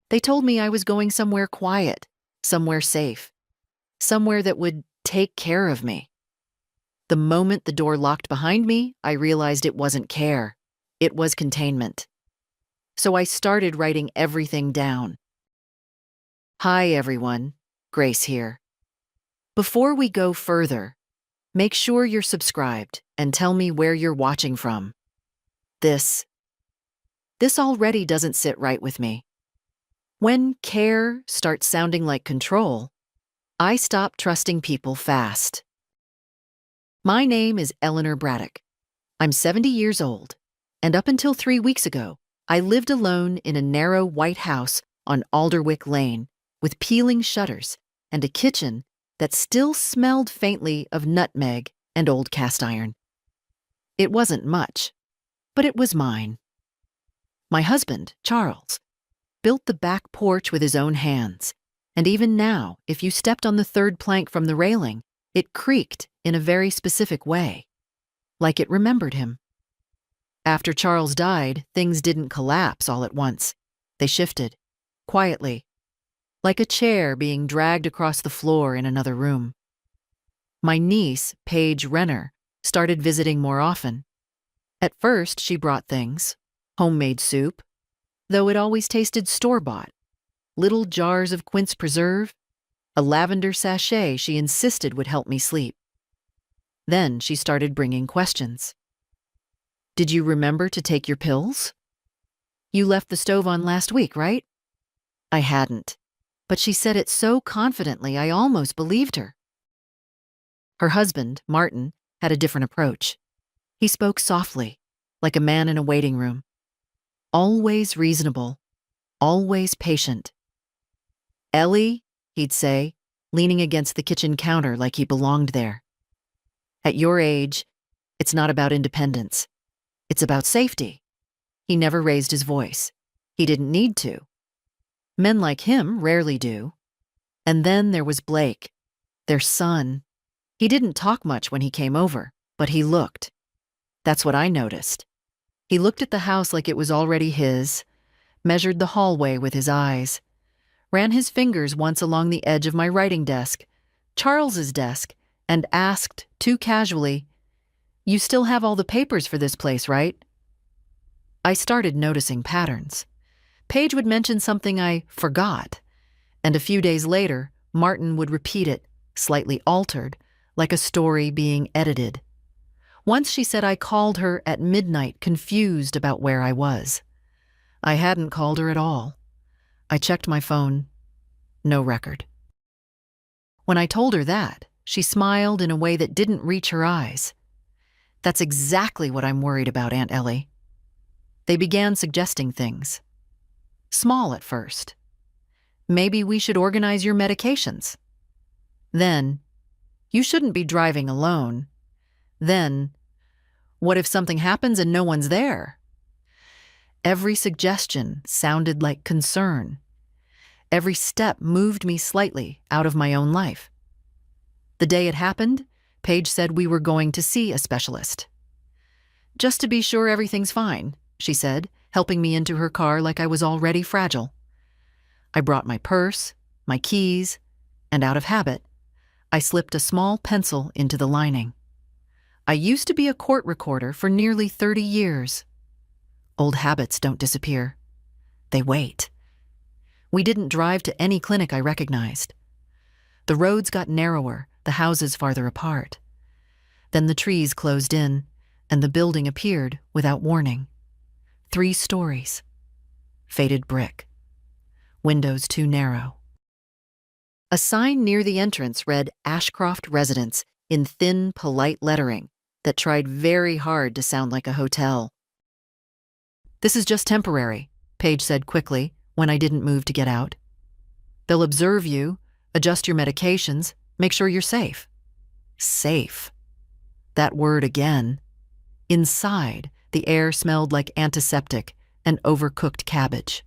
They told me I was going somewhere quiet, somewhere safe, somewhere that would take care of me. The moment the door locked behind me, I realized it wasn't care. It was containment. So I started writing everything down. Hi, everyone. Grace here. Before we go further, make sure you're subscribed and tell me where you're watching from. This already doesn't sit right with me. When care starts sounding like control, I stop trusting people fast. My name is Eleanor Braddock. I'm 70 years old, and up until 3 weeks ago, I lived alone in a narrow white house on Alderwick Lane with peeling shutters and a kitchen that still smelled faintly of nutmeg and old cast iron. It wasn't much, but it was mine. My husband, Charles, built the back porch with his own hands, and even now, if you stepped on the third plank from the railing, it creaked in a very specific way, like it remembered him. After Charles died, things didn't collapse all at once. They shifted, quietly, like a chair being dragged across the floor in another room. My niece, Paige Renner, started visiting more often. At first, she brought things, homemade soup, though it always tasted store-bought, little jars of quince preserve, a lavender sachet she insisted would help me sleep. Then she started bringing questions. Did you remember to take your pills? You left the stove on last week, right? I hadn't, but she said it so confidently I almost believed her. Her husband, Martin, had a different approach. He spoke softly, like a man in a waiting room. Always reasonable, always patient. Ellie, he'd say, leaning against the kitchen counter like he belonged there. At your age, it's not about independence. It's about safety. He never raised his voice. He didn't need to. Men like him rarely do. And then there was Blake, their son. He didn't talk much when he came over, but he looked. That's what I noticed. He looked at the house like it was already his, measured the hallway with his eyes, ran his fingers once along the edge of my writing desk, Charles's desk, and asked, too casually, "You still have all the papers for this place, right?" I started noticing patterns. Paige would mention something I forgot, and a few days later, Martin would repeat it, slightly altered, like a story being edited. Once she said I called her at midnight, confused about where I was. I hadn't called her at all. I checked my phone. No record. When I told her that, she smiled in a way that didn't reach her eyes. That's exactly what I'm worried about, Aunt Ellie. They began suggesting things. Small at first. Maybe we should organize your medications. Then, you shouldn't be driving alone. Then, what if something happens and no one's there? Every suggestion sounded like concern. Every step moved me slightly out of my own life. The day it happened, Paige said we were going to see a specialist. Just to be sure everything's fine, she said, helping me into her car like I was already fragile. I brought my purse, my keys, and out of habit, I slipped a small pencil into the lining. I used to be a court recorder for nearly 30 years. Old habits don't disappear. They wait. We didn't drive to any clinic I recognized. The roads got narrower, the houses farther apart. Then the trees closed in, and the building appeared without warning. 3 stories. Faded brick. Windows too narrow. A sign near the entrance read Ashcroft Residence in thin, polite lettering that tried very hard to sound like a hotel. This is just temporary, Paige said quickly when I didn't move to get out. They'll observe you, adjust your medications, make sure you're safe. Safe. That word again. Inside, the air smelled like antiseptic and overcooked cabbage.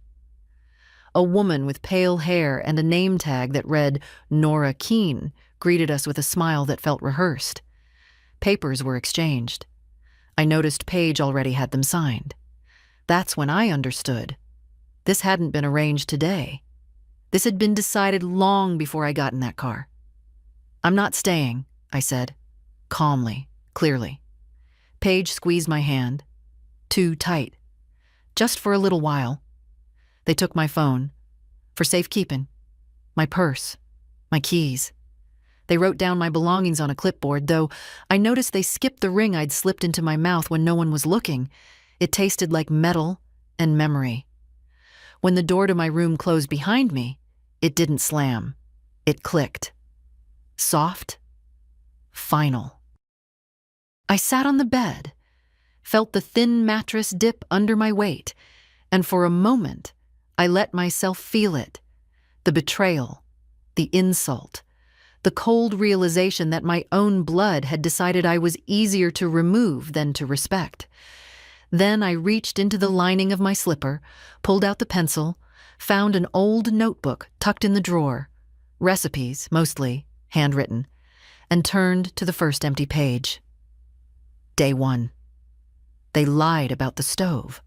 A woman with pale hair and a name tag that read Nora Keene greeted us with a smile that felt rehearsed. Papers were exchanged. I noticed Paige already had them signed. That's when I understood. This hadn't been arranged today. This had been decided long before I got in that car. "I'm not staying," I said, calmly, clearly. Paige squeezed my hand. Too tight. "Just for a little while." They took my phone. For safekeeping. My purse. My keys. They wrote down my belongings on a clipboard, though I noticed they skipped the ring I'd slipped into my mouth when no one was looking. It tasted like metal and memory. When the door to my room closed behind me, it didn't slam. It clicked. Soft. Final. I sat on the bed, felt the thin mattress dip under my weight, and for a moment, I let myself feel it. The betrayal, the insult, the cold realization that my own blood had decided I was easier to remove than to respect. Then I reached into the lining of my slipper, pulled out the pencil, found an old notebook tucked in the drawer, recipes, mostly, handwritten, and turned to the first empty page. Day 1. They lied about the stove.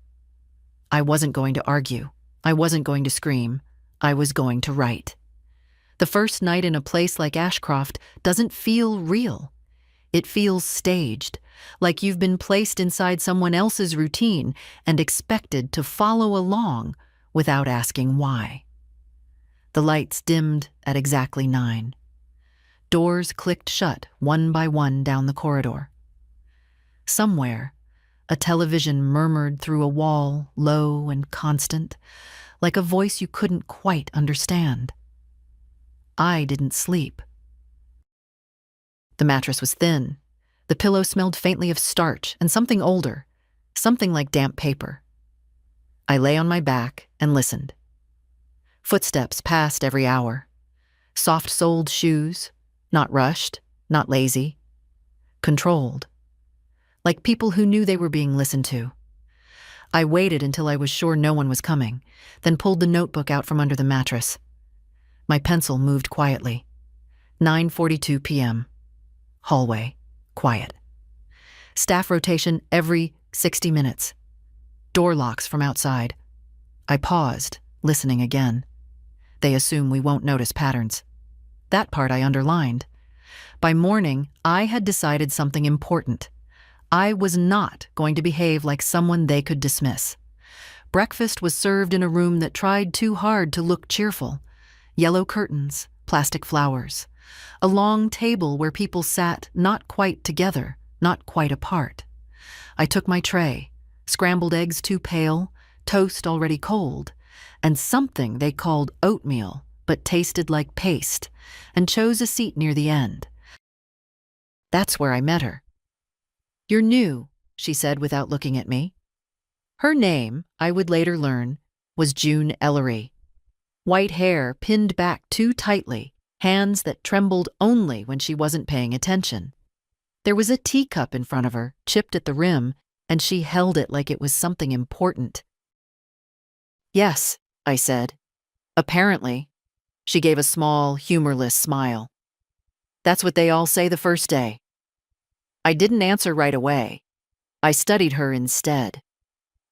I wasn't going to argue. I wasn't going to scream. I was going to write. The first night in a place like Ashcroft doesn't feel real. It feels staged, like you've been placed inside someone else's routine and expected to follow along without asking why. The lights dimmed at exactly 9. Doors clicked shut one by one down the corridor. Somewhere, a television murmured through a wall, low and constant, like a voice you couldn't quite understand. I didn't sleep. The mattress was thin. The pillow smelled faintly of starch and something older, something like damp paper. I lay on my back and listened. Footsteps passed every hour. Soft-soled shoes, not rushed, not lazy. Controlled. Like people who knew they were being listened to. I waited until I was sure no one was coming, then pulled the notebook out from under the mattress. My pencil moved quietly. 9:42 p.m. Hallway. Quiet. Staff rotation every 60 minutes. Door locks from outside. I paused, listening again. They assume we won't notice patterns. That part I underlined. By morning, I had decided something important. I was not going to behave like someone they could dismiss. Breakfast was served in a room that tried too hard to look cheerful. Yellow curtains, plastic flowers. A long table where people sat not quite together, not quite apart. I took my tray, scrambled eggs too pale, toast already cold, and something they called oatmeal but tasted like paste, and chose a seat near the end. That's where I met her. "You're new," she said without looking at me. Her name, I would later learn, was June Ellery. White hair pinned back too tightly, hands that trembled only when she wasn't paying attention. There was a teacup in front of her, chipped at the rim, and she held it like it was something important. "Yes," I said. "Apparently." She gave a small, humorless smile. "That's what they all say the first day." I didn't answer right away. I studied her instead.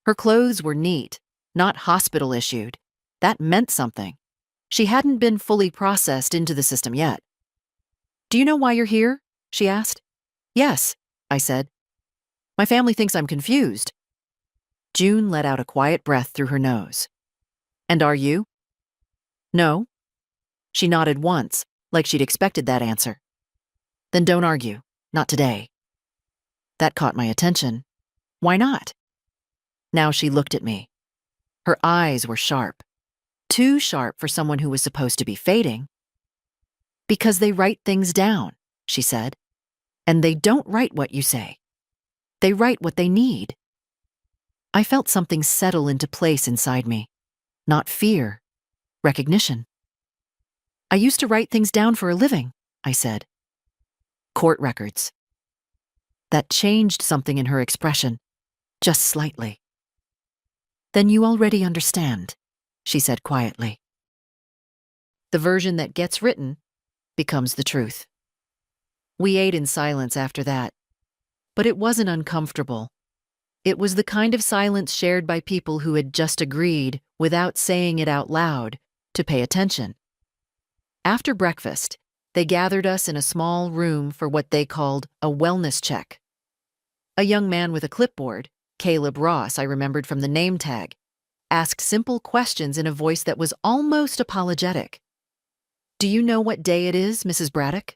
Her clothes were neat, not hospital-issued. That meant something. She hadn't been fully processed into the system yet. "Do you know why you're here?" she asked. "Yes," I said. "My family thinks I'm confused." June let out a quiet breath through her nose. "And are you?" "No." She nodded once, like she'd expected that answer. "Then don't argue. Not today." That caught my attention. "Why not?" Now she looked at me. Her eyes were sharp. Too sharp for someone who was supposed to be fading. "Because they write things down," she said. "And they don't write what you say. They write what they need." I felt something settle into place inside me. Not fear. Recognition. "I used to write things down for a living," I said. "Court records." That changed something in her expression, just slightly. "Then you already understand," she said quietly. The version that gets written becomes the truth. We ate in silence after that, but it wasn't uncomfortable. It was the kind of silence shared by people who had just agreed, without saying it out loud, to pay attention. After breakfast, they gathered us in a small room for what they called a wellness check. A young man with a clipboard, Caleb Ross, I remembered from the name tag, asked simple questions in a voice that was almost apologetic. "Do you know what day it is, Mrs. Braddock?"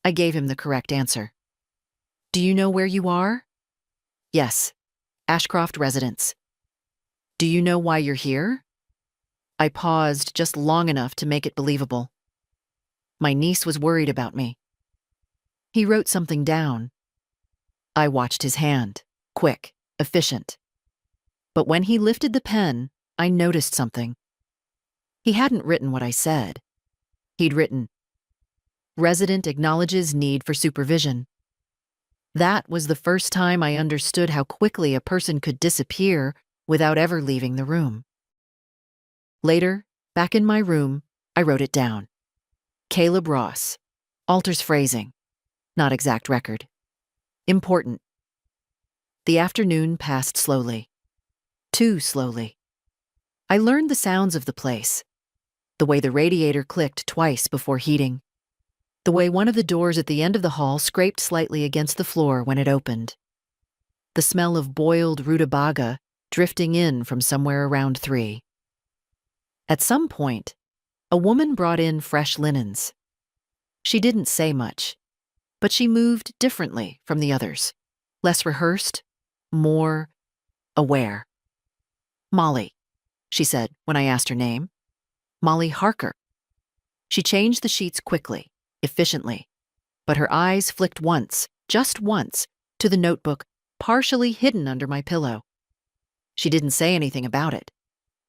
I gave him the correct answer. "Do you know where you are?" "Yes, Ashcroft Residence." "Do you know why you're here?" I paused just long enough to make it believable. My niece was worried about me. He wrote something down. I watched his hand, quick, efficient. But when he lifted the pen, I noticed something. He hadn't written what I said. He'd written, "Resident acknowledges need for supervision." That was the first time I understood how quickly a person could disappear without ever leaving the room. Later, back in my room, I wrote it down. Caleb Ross. Alters phrasing. Not exact record. Important. The afternoon passed slowly. Too slowly. I learned the sounds of the place. The way the radiator clicked twice before heating. The way one of the doors at the end of the hall scraped slightly against the floor when it opened. The smell of boiled rutabaga drifting in from somewhere around 3. At some point, a woman brought in fresh linens. She didn't say much, but she moved differently from the others. Less rehearsed, more aware. "Molly," she said when I asked her name. "Molly Harker." She changed the sheets quickly, efficiently, but her eyes flicked once, just once, to the notebook partially hidden under my pillow. She didn't say anything about it.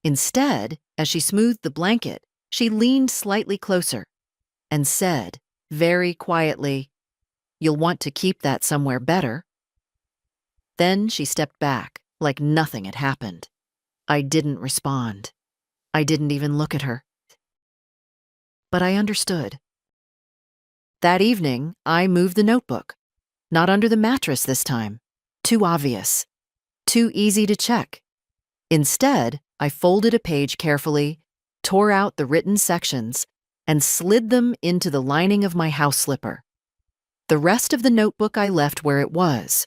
Instead, as she smoothed the blanket, she leaned slightly closer and said, very quietly, "You'll want to keep that somewhere better." Then she stepped back, like nothing had happened. I didn't respond. I didn't even look at her. But I understood. That evening, I moved the notebook. Not under the mattress this time. Too obvious. Too easy to check. Instead, I folded a page carefully, tore out the written sections, and slid them into the lining of my house slipper. The rest of the notebook I left where it was,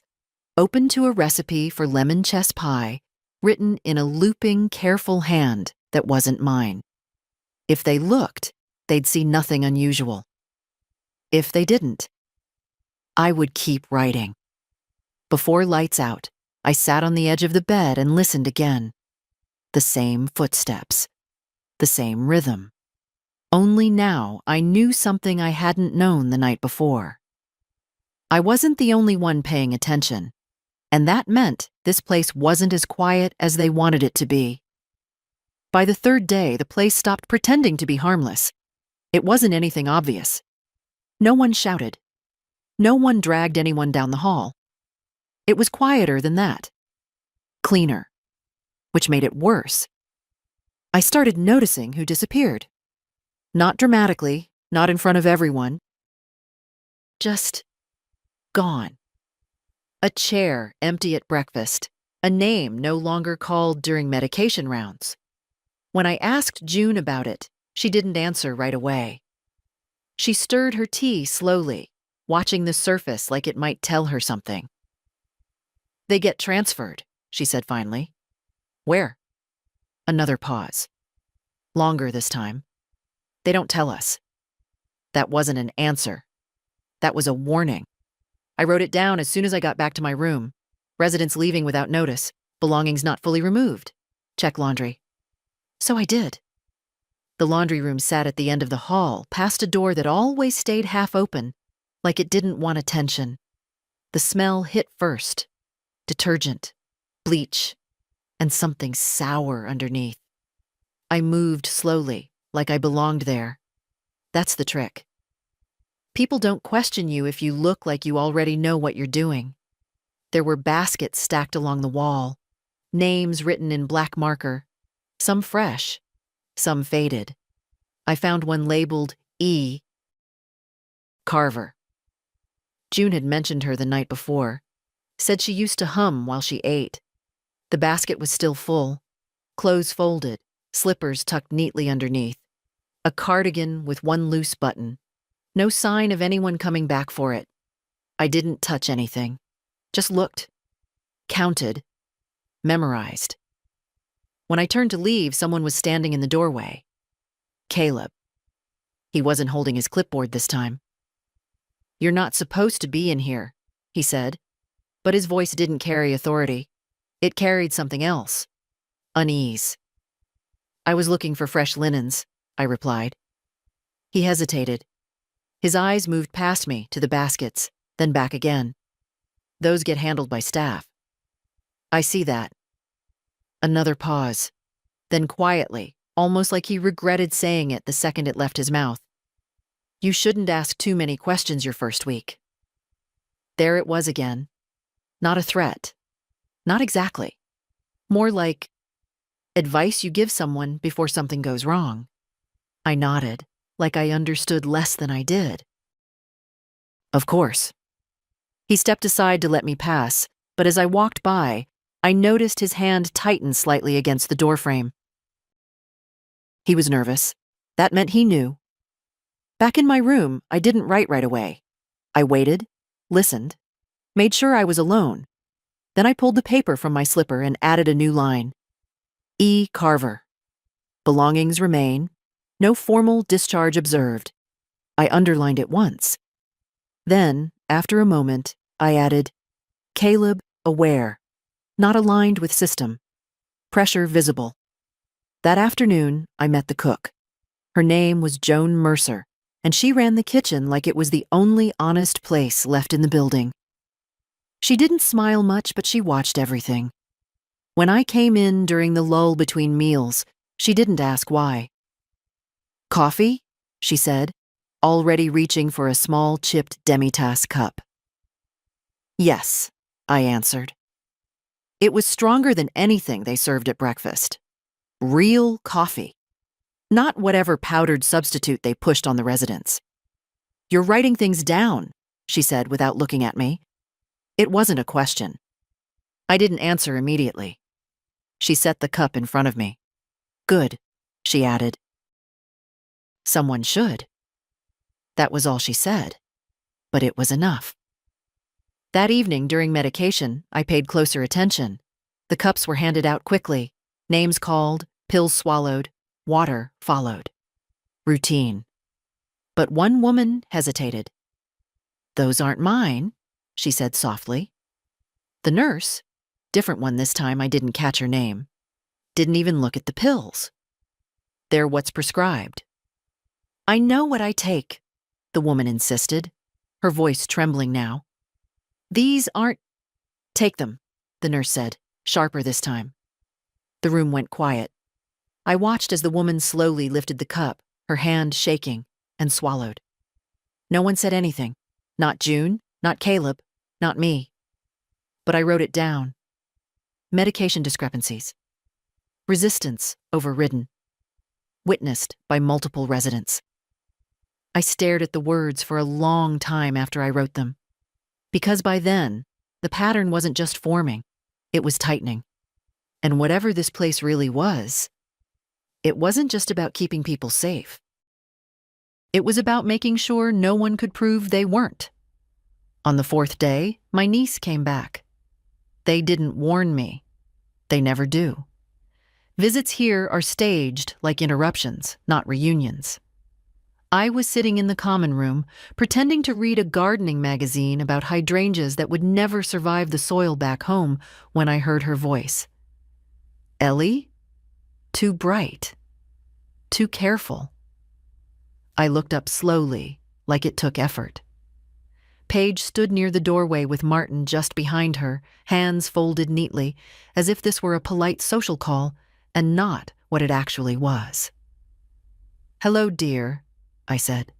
open to a recipe for lemon chess pie, written in a looping, careful hand that wasn't mine. If they looked, they'd see nothing unusual. If they didn't, I would keep writing. Before lights out, I sat on the edge of the bed and listened again. The same footsteps. The same rhythm. Only now I knew something I hadn't known the night before. I wasn't the only one paying attention, and that meant this place wasn't as quiet as they wanted it to be. By the third day, the place stopped pretending to be harmless. It wasn't anything obvious. No one shouted. No one dragged anyone down the hall. It was quieter than that. Cleaner. Which made it worse. I started noticing who disappeared. Not dramatically, not in front of everyone. Just gone. A chair empty at breakfast, a name no longer called during medication rounds. When I asked June about it, she didn't answer right away. She stirred her tea slowly, watching the surface like it might tell her something. "They get transferred," she said finally. "Where?" Another pause. Longer this time. "They don't tell us." That wasn't an answer. That was a warning. I wrote it down as soon as I got back to my room. Residents leaving without notice. Belongings not fully removed. Check laundry. So I did. The laundry room sat at the end of the hall, past a door that always stayed half open, like it didn't want attention. The smell hit first. Detergent, bleach, and something sour underneath. I moved slowly, like I belonged there. That's the trick. People don't question you if you look like you already know what you're doing. There were baskets stacked along the wall, names written in black marker, some fresh, some faded. I found one labeled E. Carver. June had mentioned her the night before. Said she used to hum while she ate. The basket was still full. Clothes folded, slippers tucked neatly underneath. A cardigan with one loose button. No sign of anyone coming back for it. I didn't touch anything. Just looked. Counted. Memorized. When I turned to leave, someone was standing in the doorway. Caleb. He wasn't holding his clipboard this time. "You're not supposed to be in here," he said, but his voice didn't carry authority. It carried something else. Unease. "I was looking for fresh linens," I replied. He hesitated. His eyes moved past me to the baskets, then back again. "Those get handled by staff." "I see that." Another pause. Then quietly, almost like he regretted saying it the second it left his mouth. "You shouldn't ask too many questions your first week." There it was again. Not a threat. Not exactly. More like advice you give someone before something goes wrong. I nodded, like I understood less than I did. "Of course." He stepped aside to let me pass, but as I walked by, I noticed his hand tighten slightly against the doorframe. He was nervous. That meant he knew. Back in my room, I didn't write right away. I waited, listened, made sure I was alone. Then I pulled the paper from my slipper and added a new line. E. Carver. Belongings remain. No formal discharge observed. I underlined it once. Then, after a moment, I added, Caleb aware. Not aligned with system. Pressure visible. That afternoon, I met the cook. Her name was Joan Mercer, and she ran the kitchen like it was the only honest place left in the building. She didn't smile much, but she watched everything. When I came in during the lull between meals, she didn't ask why. "Coffee?" she said, already reaching for a small chipped demi-tasse cup. "Yes," I answered. It was stronger than anything they served at breakfast. Real coffee. Not whatever powdered substitute they pushed on the residents. "You're writing things down," she said without looking at me. It wasn't a question. I didn't answer immediately. She set the cup in front of me. "Good," she added. "Someone should." That was all she said, but it was enough. That evening during medication, I paid closer attention. The cups were handed out quickly, names called, pills swallowed, water followed. Routine. But one woman hesitated. "Those aren't mine," she said softly. The nurse, different one this time, I didn't catch her name, didn't even look at the pills. "They're what's prescribed." "I know what I take," the woman insisted, her voice trembling now. "These aren't—" "Take them," the nurse said, sharper this time. The room went quiet. I watched as the woman slowly lifted the cup, her hand shaking, and swallowed. No one said anything. Not June, not Caleb, not me. But I wrote it down. Medication discrepancies. Resistance overridden. Witnessed by multiple residents. I stared at the words for a long time after I wrote them. Because by then, the pattern wasn't just forming, it was tightening. And whatever this place really was, it wasn't just about keeping people safe. It was about making sure no one could prove they weren't. On the fourth day, my niece came back. They didn't warn me. They never do. Visits here are staged like interruptions, not reunions. I was sitting in the common room, pretending to read a gardening magazine about hydrangeas that would never survive the soil back home when I heard her voice. "Ellie? Too bright. Too careful." I looked up slowly, like it took effort. Paige stood near the doorway with Martin just behind her, hands folded neatly, as if this were a polite social call and not what it actually was. "Hello, dear," I said.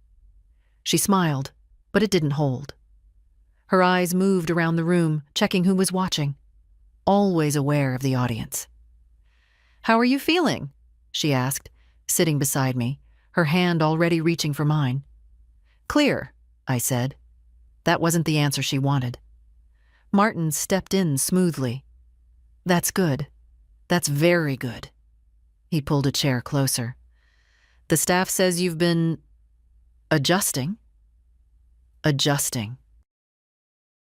She smiled, but it didn't hold. Her eyes moved around the room, checking who was watching, always aware of the audience. "How are you feeling?" she asked, sitting beside me, her hand already reaching for mine. "Clear," I said. That wasn't the answer she wanted. Martin stepped in smoothly. That's good. That's very good. He pulled a chair closer. The staff says you've been adjusting. Adjusting.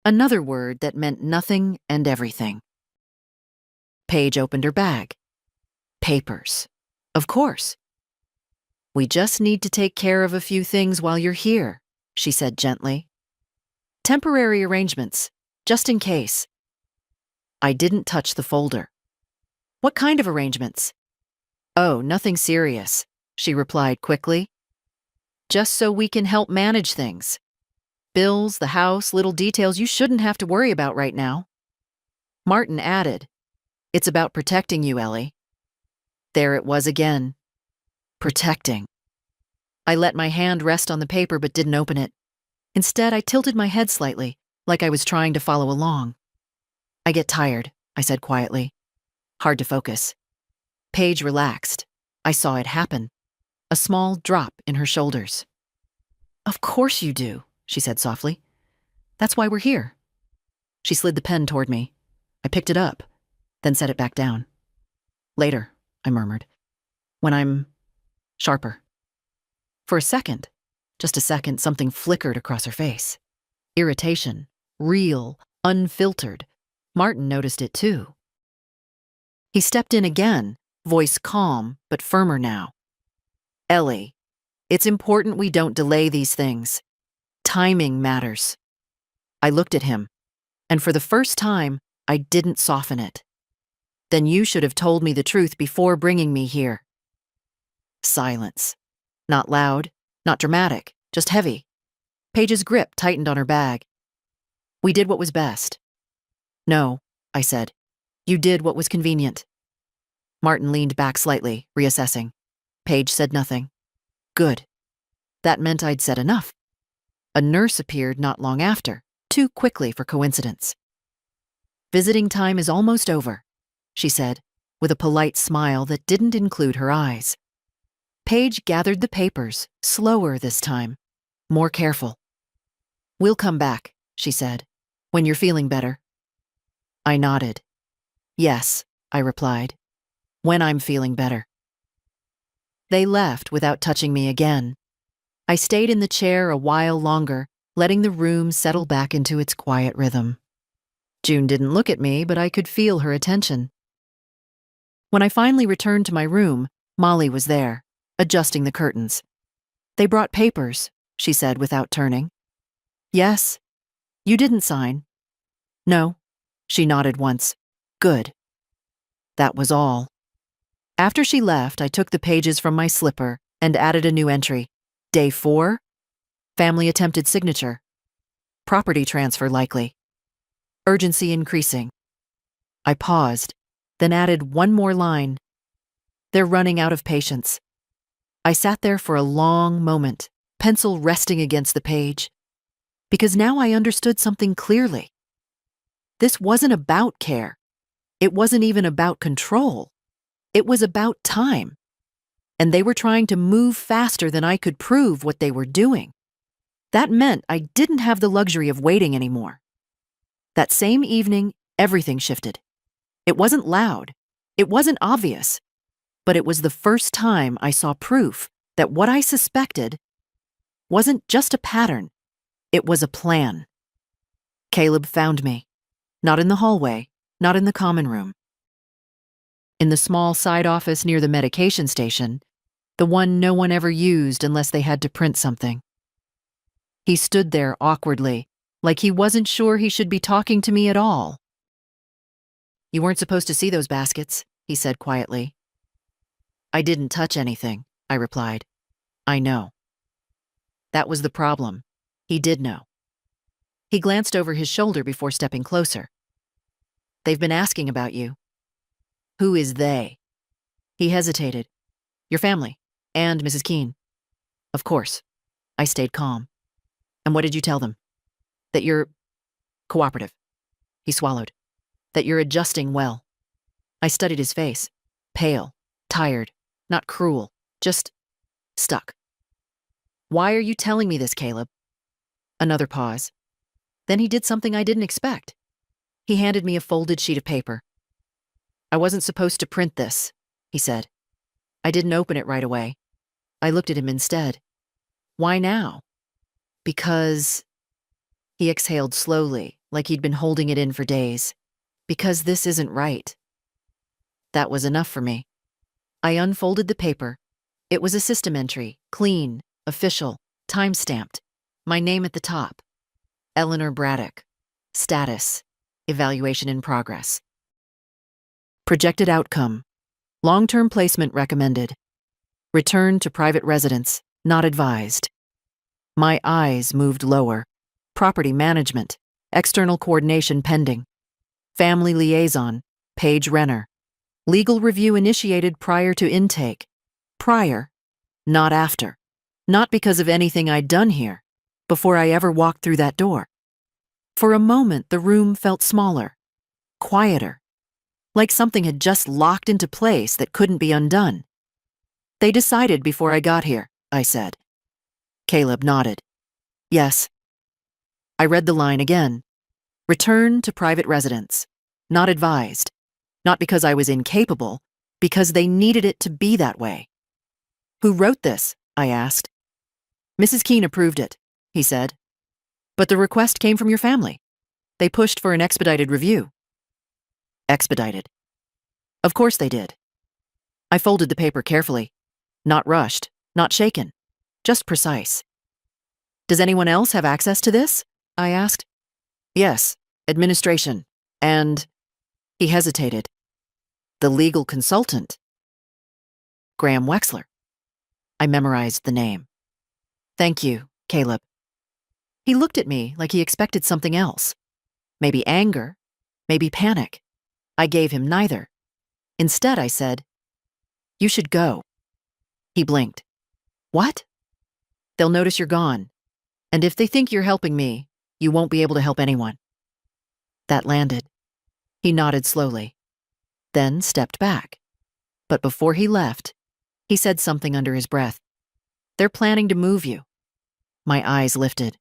Another word that meant nothing and everything. Paige opened her bag. Papers. Of course. We just need to take care of a few things while you're here, she said gently. Temporary arrangements, just in case. I didn't touch the folder. What kind of arrangements? Oh, nothing serious, she replied quickly. Just so we can help manage things. Bills, the house, little details you shouldn't have to worry about right now. Martin added, It's about protecting you, Ellie. There it was again. Protecting. I let my hand rest on the paper but didn't open it. Instead, I tilted my head slightly, like I was trying to follow along. I get tired, I said quietly. Hard to focus. Paige relaxed. I saw it happen. A small drop in her shoulders. Of course you do, she said softly. That's why we're here. She slid the pen toward me. I picked it up, then set it back down. Later, I murmured. When I'm sharper. For a second, just a second, something flickered across her face. Irritation, real, unfiltered. Martin noticed it too. He stepped in again, voice calm but firmer now. Ellie, it's important we don't delay these things. Timing matters. I looked at him, and for the first time, I didn't soften it. Then you should have told me the truth before bringing me here. Silence. Not loud, not dramatic, just heavy. Paige's grip tightened on her bag. We did what was best. No, I said. You did what was convenient. Martin leaned back slightly, reassessing. Paige said nothing. Good. That meant I'd said enough. A nurse appeared not long after, too quickly for coincidence. Visiting time is almost over, she said, with a polite smile that didn't include her eyes. Paige gathered the papers, slower this time, more careful. We'll come back, she said, when you're feeling better. I nodded. Yes, I replied, when I'm feeling better. They left without touching me again. I stayed in the chair a while longer, letting the room settle back into its quiet rhythm. June didn't look at me, but I could feel her attention. When I finally returned to my room, Molly was there, adjusting the curtains. They brought papers, she said without turning. Yes. You didn't sign. No. She nodded once. Good. That was all. After she left, I took the pages from my slipper and added a new entry. Day 4. Family attempted signature. Property transfer likely. Urgency increasing. I paused, then added one more line. They're running out of patience. I sat there for a long moment, pencil resting against the page, because now I understood something clearly. This wasn't about care. It wasn't even about control. It was about time. And they were trying to move faster than I could prove what they were doing. That meant I didn't have the luxury of waiting anymore. That same evening, everything shifted. It wasn't loud. It wasn't obvious. But it was the first time I saw proof that what I suspected wasn't just a pattern. It was a plan. Caleb found me. Not in the hallway, not in the common room. In the small side office near the medication station, the one no one ever used unless they had to print something. He stood there awkwardly, like he wasn't sure he should be talking to me at all. You weren't supposed to see those baskets, he said quietly. I didn't touch anything, I replied. I know. That was the problem. He did know. He glanced over his shoulder before stepping closer. They've been asking about you. Who is they? He hesitated. Your family, and Mrs. Keene. Of course. I stayed calm. And what did you tell them? That you're cooperative. He swallowed. That you're adjusting well. I studied his face. Pale, tired, not cruel, just stuck. Why are you telling me this, Caleb? Another pause. Then he did something I didn't expect. He handed me a folded sheet of paper. "I wasn't supposed to print this," he said. I didn't open it right away. I looked at him instead. "Why now?" "Because," he exhaled slowly, like he'd been holding it in for days. "Because this isn't right." That was enough for me. I unfolded the paper. It was a system entry, clean, official, time-stamped. My name at the top. Eleanor Braddock. Status. Evaluation in progress. Projected outcome. Long-term placement recommended. Return to private residence, not advised. My eyes moved lower. Property management. External coordination pending. Family liaison. Paige Renner. Legal review initiated prior to intake. Prior, not after. Not because of anything I'd done here, before I ever walked through that door. For a moment, the room felt smaller, quieter, like something had just locked into place that couldn't be undone. "They decided before I got here," I said. Caleb nodded. "Yes." I read the line again. Return to private residence, not advised. Not because I was incapable, because they needed it to be that way. "Who wrote this?" I asked. "Mrs. Keene approved it," he said. "But the request came from your family. They pushed for an expedited review." Expedited. Of course they did. I folded the paper carefully. Not rushed, not shaken, just precise. "Does anyone else have access to this?" I asked. "Yes, administration, and..." He hesitated. "The legal consultant." Graham Wexler. I memorized the name. "Thank you, Caleb." He looked at me like he expected something else. Maybe anger, maybe panic. I gave him neither. Instead, I said, "You should go." He blinked. "What?" "They'll notice you're gone. And if they think you're helping me, you won't be able to help anyone." That landed. He nodded slowly, then stepped back. But before he left, he said something under his breath. "They're planning to move you." My eyes lifted.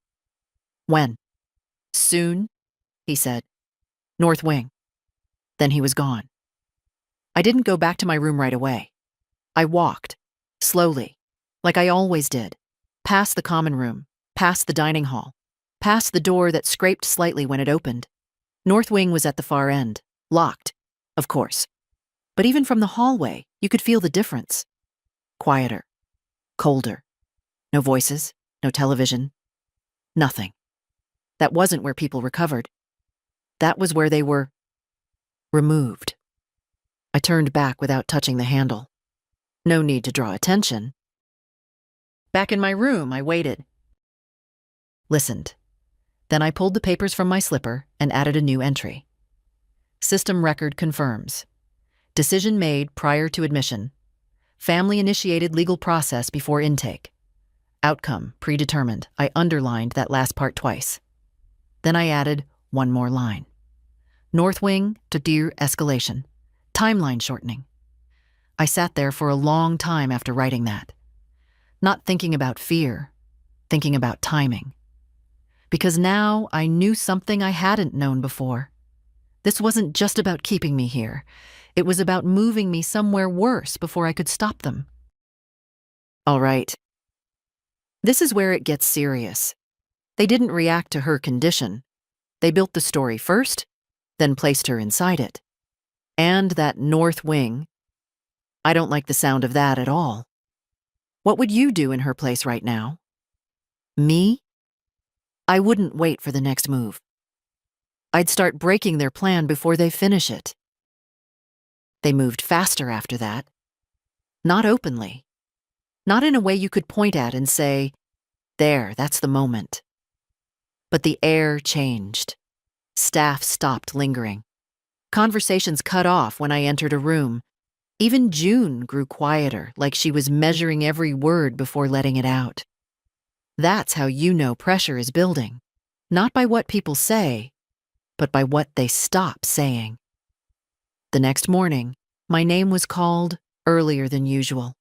"When?" "Soon," he said. "North wing." Then he was gone. I didn't go back to my room right away. I walked, slowly, like I always did, past the common room, past the dining hall, past the door that scraped slightly when it opened. North wing was at the far end, locked, of course. But even from the hallway, you could feel the difference. Quieter, colder. No voices, no television, nothing. That wasn't where people recovered. That was where they were removed. I turned back without touching the handle. No need to draw attention. Back in my room, I waited. Listened. Then I pulled the papers from my slipper and added a new entry. System record confirms. Decision made prior to admission. Family-initiated legal process before intake. Outcome predetermined. I underlined that last part twice. Then I added one more line. North wing to de-escalation. Timeline shortening. I sat there for a long time after writing that. Not thinking about fear, thinking about timing. Because now I knew something I hadn't known before. This wasn't just about keeping me here. It was about moving me somewhere worse before I could stop them. All right. This is where it gets serious. They didn't react to her condition. They built the story first, then placed her inside it. And that north wing. I don't like the sound of that at all. What would you do in her place right now? Me? I wouldn't wait for the next move. I'd start breaking their plan before they finish it. They moved faster after that. Not openly. Not in a way you could point at and say, "There, that's the moment." But the air changed. Staff stopped lingering. Conversations cut off when I entered a room. Even June grew quieter, like she was measuring every word before letting it out. That's how you know pressure is building. Not by what people say, but by what they stop saying. The next morning, my name was called earlier than usual.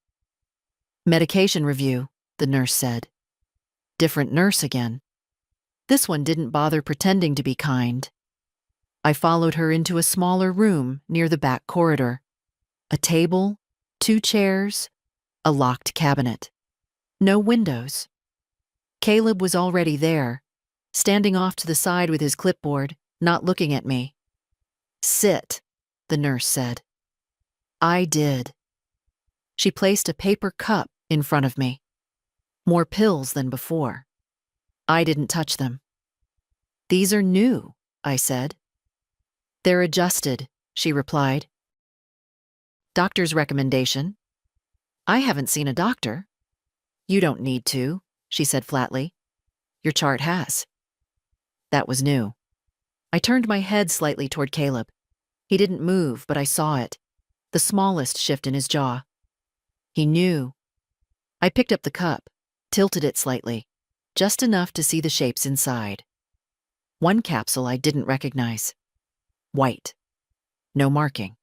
Medication review, the nurse said. Different nurse again. This one didn't bother pretending to be kind. I followed her into a smaller room near the back corridor. A table, 2 chairs, a locked cabinet. No windows. Caleb was already there, standing off to the side with his clipboard, not looking at me. "Sit," the nurse said. I did. She placed a paper cup in front of me. More pills than before. I didn't touch them. "These are new," I said. "They're adjusted," she replied. "Doctor's recommendation." "I haven't seen a doctor." "You don't need to," she said flatly. "Your chart has." That was new. I turned my head slightly toward Caleb. He didn't move, but I saw it. The smallest shift in his jaw. He knew. I picked up the cup, tilted it slightly, just enough to see the shapes inside. One capsule I didn't recognize. White. No marking.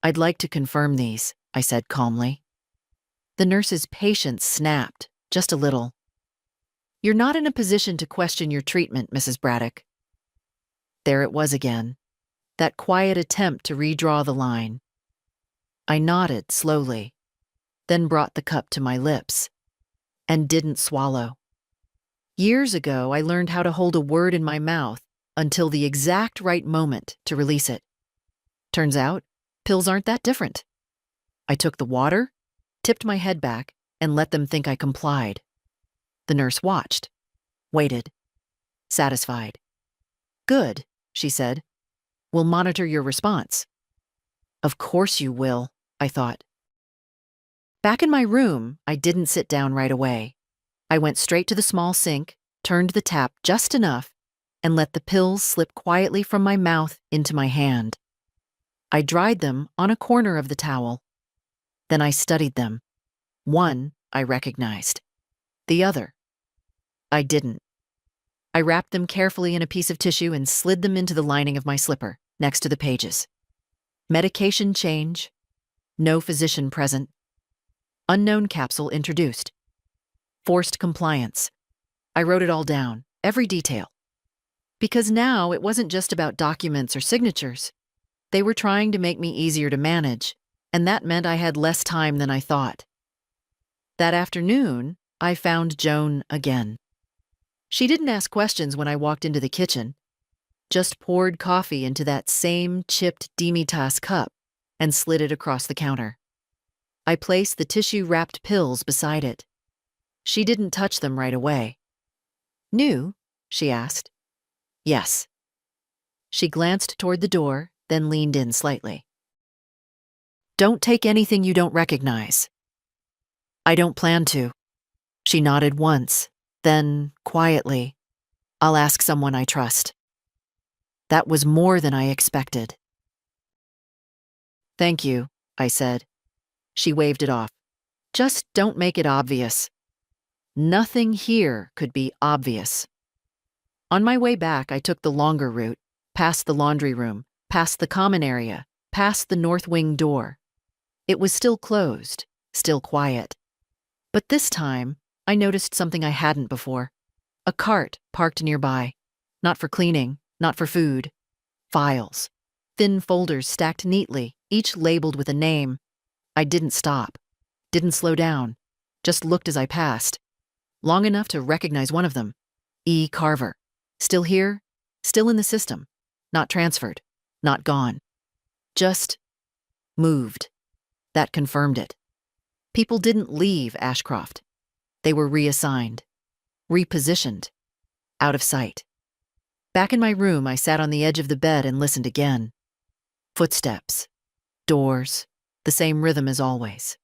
"I'd like to confirm these," I said calmly. The nurse's patience snapped, just a little. "You're not in a position to question your treatment, Mrs. Braddock." There it was again, that quiet attempt to redraw the line. I nodded slowly, then brought the cup to my lips, and didn't swallow. Years ago, I learned how to hold a word in my mouth until the exact right moment to release it. Turns out, pills aren't that different. I took the water, tipped my head back, and let them think I complied. The nurse watched, waited, satisfied. "Good," she said. "We'll monitor your response." Of course you will, I thought. Back in my room, I didn't sit down right away. I went straight to the small sink, turned the tap just enough, and let the pills slip quietly from my mouth into my hand. I dried them on a corner of the towel. Then I studied them. One I recognized. The other, I didn't. I wrapped them carefully in a piece of tissue and slid them into the lining of my slipper, next to the pages. Medication change. No physician present. Unknown capsule introduced. Forced compliance. I wrote it all down, every detail. Because now it wasn't just about documents or signatures. They were trying to make me easier to manage, and that meant I had less time than I thought. That afternoon, I found Joan again. She didn't ask questions when I walked into the kitchen, just poured coffee into that same chipped Dimitas cup and slid it across the counter. I placed the tissue-wrapped pills beside it. She didn't touch them right away. "New?" she asked. "Yes." She glanced toward the door, then leaned in slightly. "Don't take anything you don't recognize." "I don't plan to." She nodded once, then, quietly, "I'll ask someone I trust." That was more than I expected. "Thank you," I said. She waved it off. "Just don't make it obvious." Nothing here could be obvious. On my way back, I took the longer route, past the laundry room, past the common area, past the north wing door. It was still closed, still quiet. But this time, I noticed something I hadn't before. A cart parked nearby. Not for cleaning, not for food. Files. Thin folders stacked neatly, each labeled with a name. I didn't stop. Didn't slow down. Just looked as I passed. Long enough to recognize one of them. E. Carver. Still here, still in the system. Not transferred. Not gone. Just moved. That confirmed it. People didn't leave Ashcroft. They were reassigned. Repositioned. Out of sight. Back in my room, I sat on the edge of the bed and listened again. Footsteps. Doors. The same rhythm as always.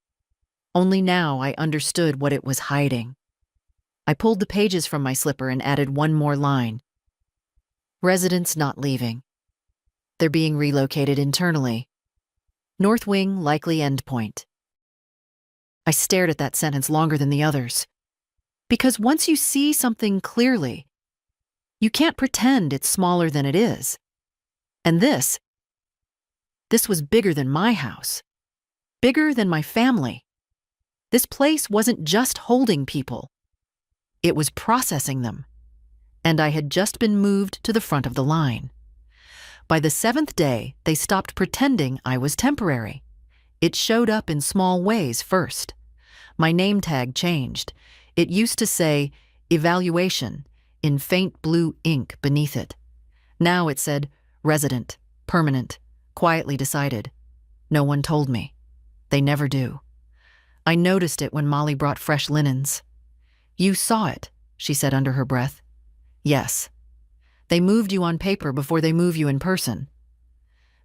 Only now I understood what it was hiding. I pulled the pages from my slipper and added one more line. Residents not leaving. They're being relocated internally. North Wing likely endpoint. I stared at that sentence longer than the others. Because once you see something clearly, you can't pretend it's smaller than it is. And this was bigger than my house. Bigger than my family. This place wasn't just holding people. It was processing them. And I had just been moved to the front of the line. By the 7th day, they stopped pretending I was temporary. It showed up in small ways first. My name tag changed. It used to say, evaluation, in faint blue ink beneath it. Now it said, resident, permanent, quietly decided. No one told me. They never do. I noticed it when Molly brought fresh linens. You saw it, she said under her breath. Yes. They moved you on paper before they move you in person.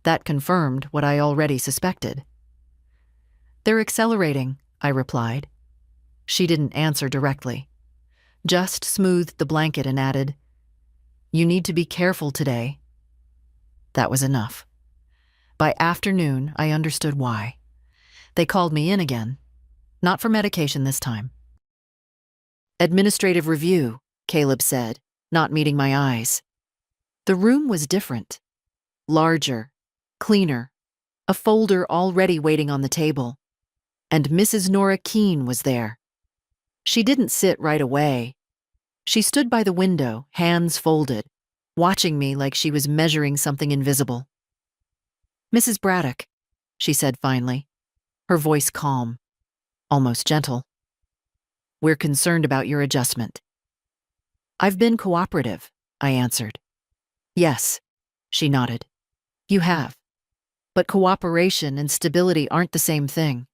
That confirmed what I already suspected. They're accelerating, I replied. She didn't answer directly, just smoothed the blanket and added, You need to be careful today. That was enough. By afternoon, I understood why. They called me in again, not for medication this time. Administrative review, Caleb said, not meeting my eyes. The room was different. Larger, cleaner, a folder already waiting on the table. And Mrs. Nora Keene was there. She didn't sit right away. She stood by the window, hands folded, watching me like she was measuring something invisible. Mrs. Braddock, she said finally, her voice calm, almost gentle. We're concerned about your adjustment. I've been cooperative, I answered. Yes, she nodded. You have. But cooperation and stability aren't the same thing.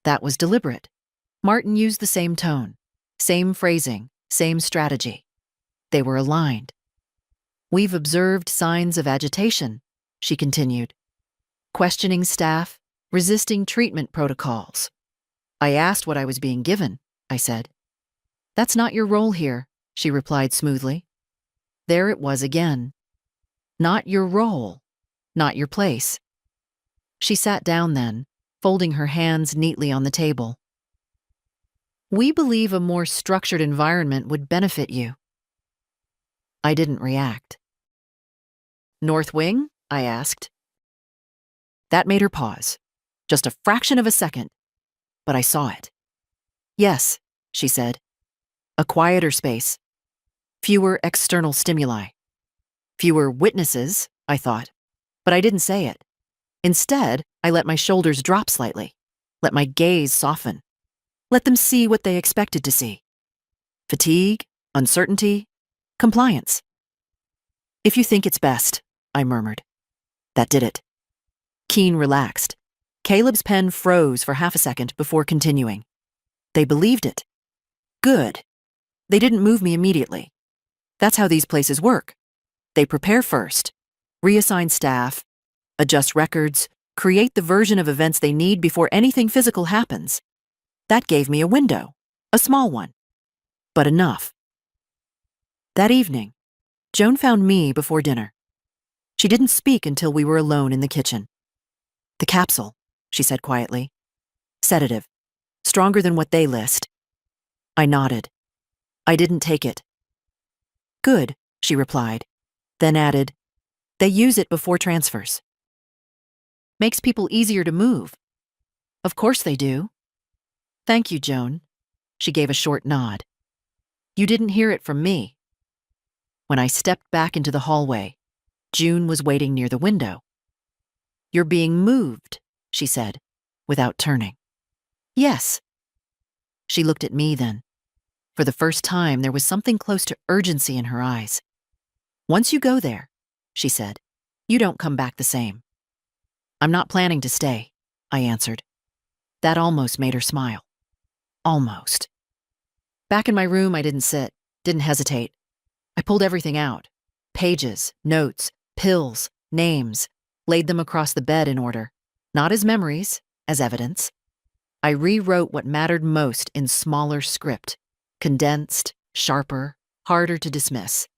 That was deliberate. Martin used the same tone, same phrasing, same strategy. They were aligned. We've observed signs of agitation, she continued. Questioning staff, resisting treatment protocols. I asked what I was being given, I said. That's not your role here, she replied smoothly. There it was again. Not your role, not your place. She sat down then, folding her hands neatly on the table. We believe a more structured environment would benefit you. I didn't react. North Wing? I asked. That made her pause, just a fraction of a second, but I saw it. Yes, she said. A quieter space. Fewer external stimuli. Fewer witnesses, I thought, but I didn't say it. Instead, I let my shoulders drop slightly, let my gaze soften, let them see what they expected to see. Fatigue, uncertainty, compliance. If you think it's best, I murmured. That did it. Keene relaxed. Caleb's pen froze for half a second before continuing. They believed it. Good. They didn't move me immediately. That's how these places work. They prepare first, reassign staff, adjust records, create the version of events they need before anything physical happens. That gave me a window, a small one, but enough. That evening, Joan found me before dinner. She didn't speak until we were alone in the kitchen. The capsule, she said quietly. Sedative, stronger than what they list. I nodded. I didn't take it. Good, she replied, then added, they use it before transfers. Makes people easier to move. Of course they do. Thank you, Joan. She gave a short nod. You didn't hear it from me. When I stepped back into the hallway, June was waiting near the window. You're being moved, she said, without turning. Yes. She looked at me then. For the first time, there was something close to urgency in her eyes. Once you go there, she said, you don't come back the same. I'm not planning to stay, I answered. That almost made her smile. Almost. Back in my room, I didn't sit, didn't hesitate. I pulled everything out. Pages, notes, pills, names, laid them across the bed in order, not as memories, as evidence. I rewrote what mattered most in smaller script, condensed, sharper, harder to dismiss.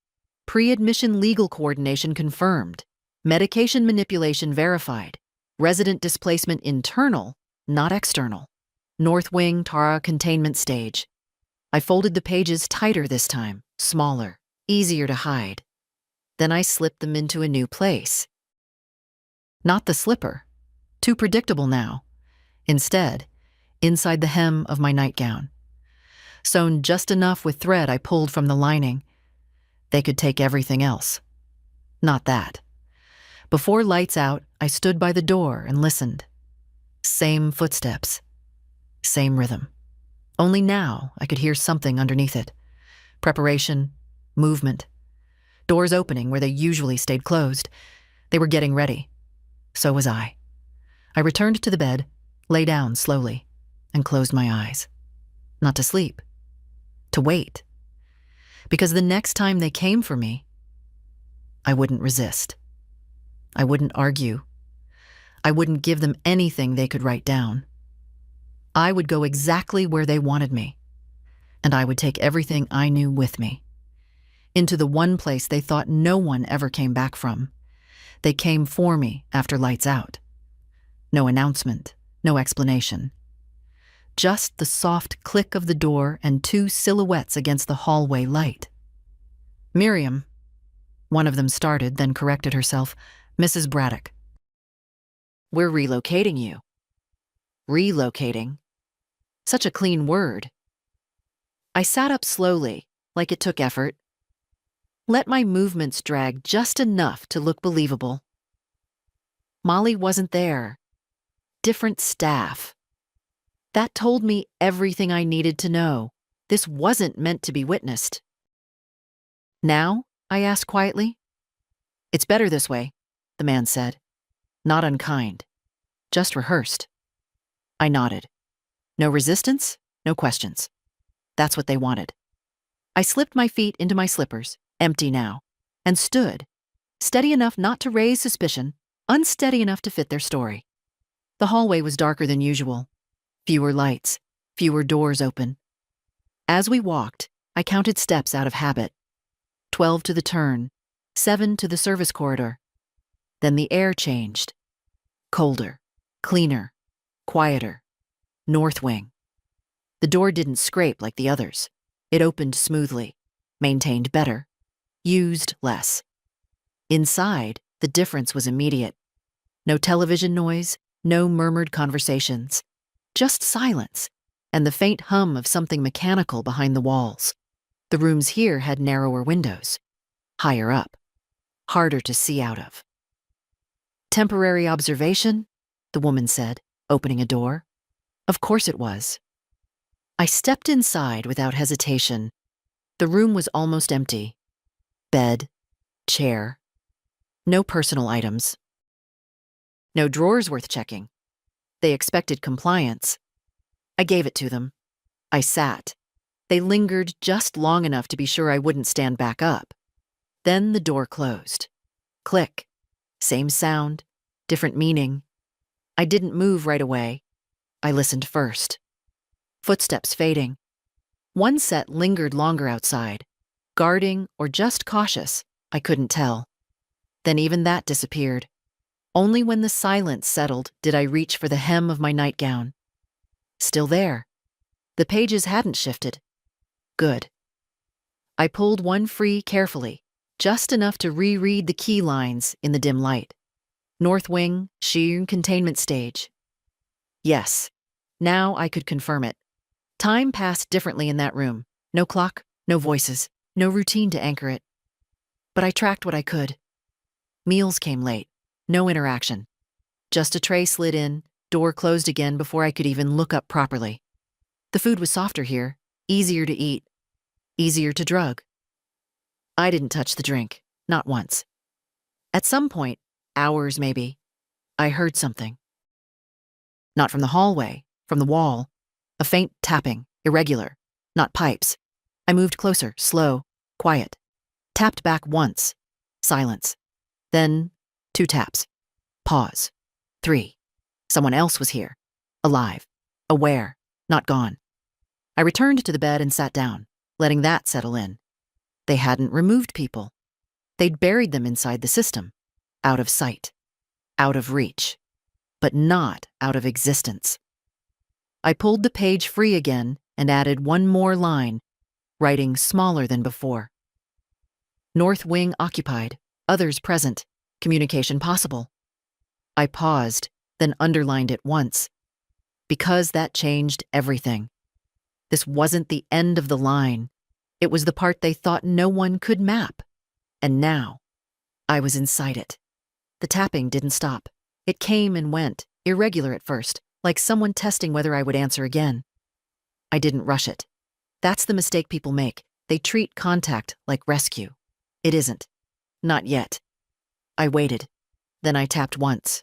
Pre-admission legal coordination confirmed. Medication manipulation verified. Resident displacement internal, not external. North Wing Tara containment stage. I folded the pages tighter this time, smaller, easier to hide. Then I slipped them into a new place. Not the slipper. Too predictable now. Instead, inside the hem of my nightgown. Sewn just enough with thread I pulled from the lining. They could take everything else. Not that. Before lights out, I stood by the door and listened. Same footsteps. Same rhythm. Only now I could hear something underneath it. Preparation, movement. Doors opening where they usually stayed closed. They were getting ready. So was I. I returned to the bed, lay down slowly, and closed my eyes. Not to sleep. To wait. Because the next time they came for me, I wouldn't resist. I wouldn't argue. I wouldn't give them anything they could write down. I would go exactly where they wanted me, and I would take everything I knew with me. Into the one place they thought no one ever came back from. They came for me after lights out. No announcement, no explanation. Just the soft click of the door and two silhouettes against the hallway light. "Miriam," one of them started, then corrected herself. "Mrs. Braddock." "We're relocating you." Relocating. Such a clean word. I sat up slowly, like it took effort. Let my movements drag just enough to look believable. Molly wasn't there. Different staff. That told me everything I needed to know. This wasn't meant to be witnessed. "Now?" I asked quietly. "It's better this way," the man said. Not unkind. Just rehearsed. I nodded. No resistance, no questions. That's what they wanted. I slipped my feet into my slippers, empty now, and stood, steady enough not to raise suspicion, unsteady enough to fit their story. The hallway was darker than usual. Fewer lights, fewer doors open. As we walked, I counted steps out of habit. 12 to the turn, 7 to the service corridor. Then the air changed. Colder, cleaner, quieter. North wing. The door didn't scrape like the others. It opened smoothly, maintained better, used less. Inside, the difference was immediate. No television noise, no murmured conversations. Just silence, and the faint hum of something mechanical behind the walls. The rooms here had narrower windows. Higher up. Harder to see out of. "Temporary observation?" the woman said, opening a door. Of course it was. I stepped inside without hesitation. The room was almost empty. Bed, chair. No personal items. No drawers worth checking. They expected compliance. I gave it to them. I sat. They lingered just long enough to be sure I wouldn't stand back up. Then the door closed. Click. Same sound, different meaning. I didn't move right away. I listened first. Footsteps fading. One set lingered longer outside. Guarding or just cautious, I couldn't tell. Then even that disappeared. Only when the silence settled did I reach for the hem of my nightgown. Still there. The pages hadn't shifted. Good. I pulled one free carefully, just enough to reread the key lines in the dim light. North wing, sheer containment stage. Yes. Now I could confirm it. Time passed differently in that room. No clock, no voices, no routine to anchor it. But I tracked what I could. Meals came late. No interaction. Just a tray slid in, door closed again before I could even look up properly. The food was softer here, easier to eat, easier to drug. I didn't touch the drink, not once. At some point, hours maybe, I heard something. Not from the hallway, from the wall. A faint tapping, irregular, not pipes. I moved closer, slow, quiet. Tapped back once. Silence. Then 2 taps. Pause. 3. Someone else was here. Alive. Aware. Not gone. I returned to the bed and sat down, letting that settle in. They hadn't removed people. They'd buried them inside the system. Out of sight. Out of reach. But not out of existence. I pulled the page free again and added one more line, writing smaller than before. North wing occupied, others present, communication possible. I paused, then underlined it once, because that changed everything. This wasn't the end of the line. It was the part they thought no one could map. And now, I was inside it. The tapping didn't stop. It came and went, irregular at first, like someone testing whether I would answer again. I didn't rush it. That's the mistake people make. They treat contact like rescue. It isn't. Not yet. I waited. Then I tapped once.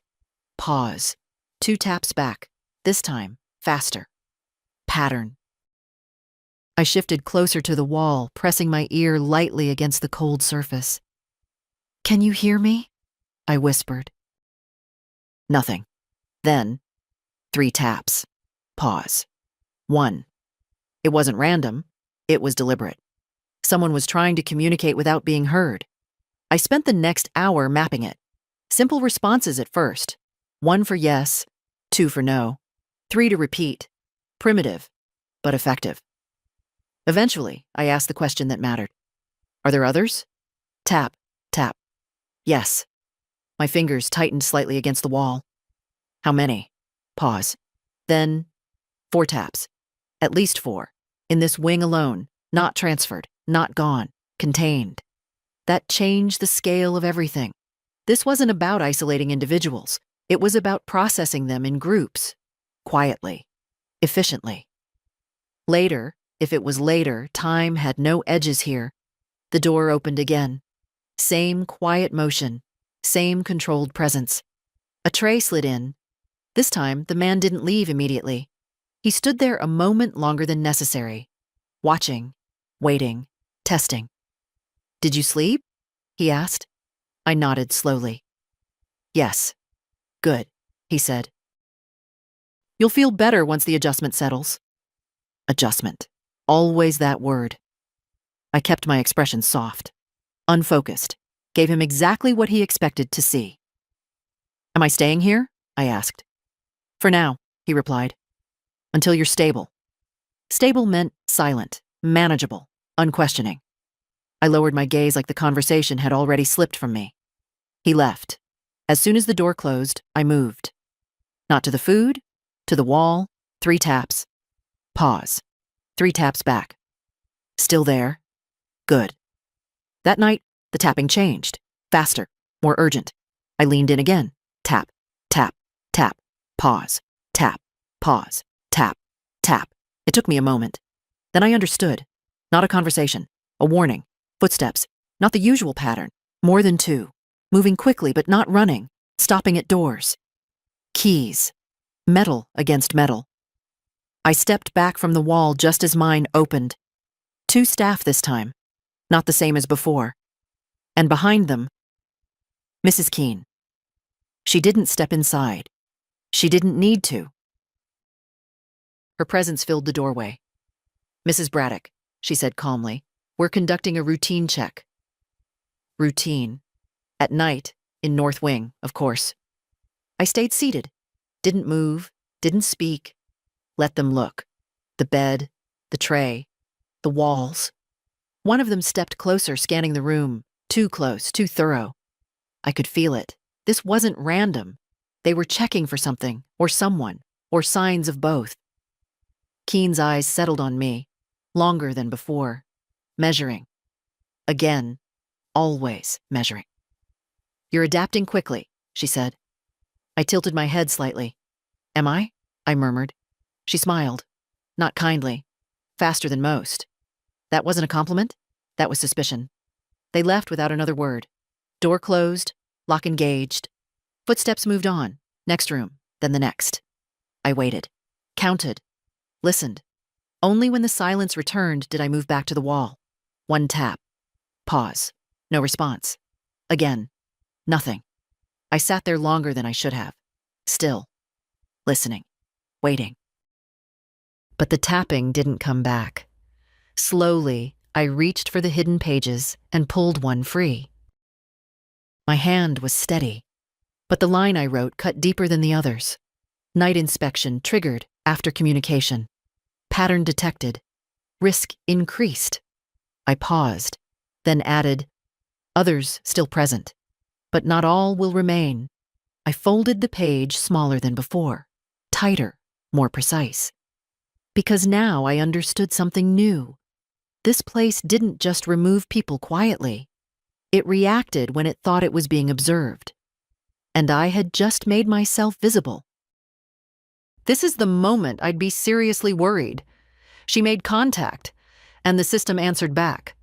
Pause. 2 taps back. This time, faster. Pattern. I shifted closer to the wall, pressing my ear lightly against the cold surface. "Can you hear me?" I whispered. Nothing. Then, 3 taps. Pause. 1. It wasn't random. It was deliberate. Someone was trying to communicate without being heard. I spent the next hour mapping it. Simple responses at first. 1 for yes, 2 for no, 3 to repeat. Primitive, but effective. Eventually, I asked the question that mattered. "Are there others?" Tap, tap. Yes. My fingers tightened slightly against the wall. "How many?" Pause. Then, 4 taps. At least 4. In this wing alone, not transferred, not gone, contained. That changed the scale of everything. This wasn't about isolating individuals. It was about processing them in groups, quietly, efficiently. Later, if it was later, time had no edges here. The door opened again. Same quiet motion, same controlled presence. A tray slid in. This time, the man didn't leave immediately. He stood there a moment longer than necessary, watching, waiting, testing. "Did you sleep?" he asked. I nodded slowly. "Yes." "Good," he said. "You'll feel better once the adjustment settles." Adjustment. Always that word. I kept my expression soft, unfocused, gave him exactly what he expected to see. "Am I staying here?" I asked. "For now," he replied. "Until you're stable." Stable meant silent, manageable, unquestioning. I lowered my gaze like the conversation had already slipped from me. He left. As soon as the door closed, I moved. Not to the food, to the wall, 3 taps. Pause. 3 taps back. Still there. Good. That night, the tapping changed. Faster, more urgent. I leaned in again. Tap, tap, tap, pause, tap, pause, tap, tap. It took me a moment. Then I understood. Not a conversation, a warning, footsteps, not the usual pattern, more than 2. Moving quickly but not running, stopping at doors. Keys. Metal against metal. I stepped back from the wall just as mine opened. 2 staff this time, not the same as before. And behind them, Mrs. Keene. She didn't step inside. She didn't need to. Her presence filled the doorway. "Mrs. Braddock," she said calmly, "we're conducting a routine check." Routine. At night, in North Wing, of course. I stayed seated. Didn't move, didn't speak. Let them look. The bed, the tray, the walls. One of them stepped closer, scanning the room. Too close, too thorough. I could feel it. This wasn't random. They were checking for something, or someone, or signs of both. Keene's eyes settled on me, longer than before. Measuring. Again, always measuring. "You're adapting quickly," she said. I tilted my head slightly. "Am I?" I murmured. She smiled. Not kindly. Faster than most. That wasn't a compliment. That was suspicion. They left without another word. Door closed, lock engaged. Footsteps moved on. Next room, then the next. I waited. Counted. Listened. Only when the silence returned did I move back to the wall. 1 tap. Pause. No response. Again. Nothing. I sat there longer than I should have. Still. Listening. Waiting. But the tapping didn't come back. Slowly, I reached for the hidden pages and pulled one free. My hand was steady, but the line I wrote cut deeper than the others. Night inspection triggered after communication. Pattern detected. Risk increased. I paused, then added, "Others still present, but not all will remain." I folded the page smaller than before, tighter, more precise. Because now I understood something new. This place didn't just remove people quietly. It reacted when it thought it was being observed. and I had just made myself visible. This is the moment I'd be seriously worried. She made contact, and the system answered back.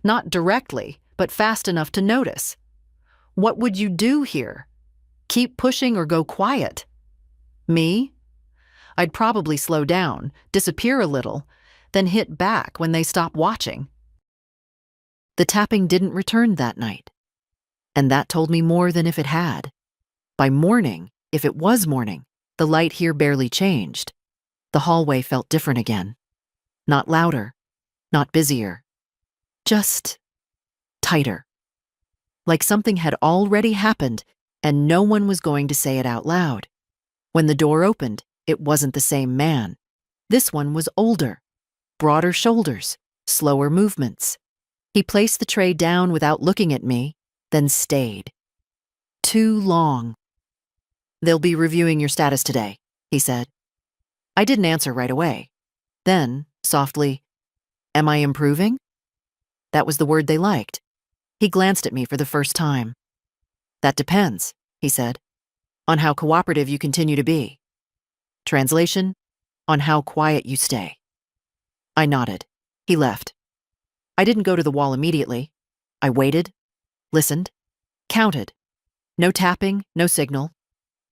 Not directly, but fast enough to notice. What would you do here? Keep pushing or go quiet? Me? I'd probably slow down, disappear a little, then hit back when they stop watching. The tapping didn't return that night, and that told me more than if it had. By morning, if it was morning, the light here barely changed. The hallway felt different again. Not louder, not busier, just tighter. Like something had already happened and no one was going to say it out loud. When the door opened, it wasn't the same man. This one was older, broader shoulders, slower movements. He placed the tray down without looking at me, then stayed. Too long. "They'll be reviewing your status today," he said. I didn't answer right away. Then, softly, "Am I improving?" That was the word they liked. He glanced at me for the first time. "That depends," he said, "on how cooperative you continue to be." Translation, on how quiet you stay. I nodded. He left. I didn't go to the wall immediately. I waited, listened, counted. No tapping, no signal,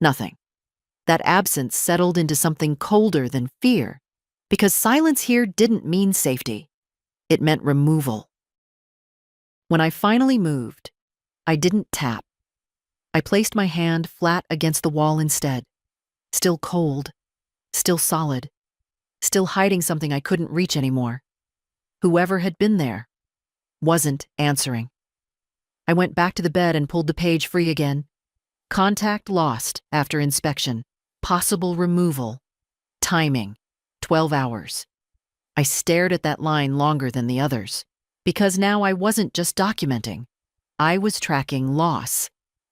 nothing. That absence settled into something colder than fear, because silence here didn't mean safety. It meant removal. When I finally moved, I didn't tap. I placed my hand flat against the wall instead, still cold, still solid, still hiding something I couldn't reach anymore. Whoever had been there wasn't answering. I went back to the bed and pulled the page free again. Contact lost after inspection. Possible removal. Timing, 12 hours. I stared at that line longer than the others, because now I wasn't just documenting. I was tracking loss.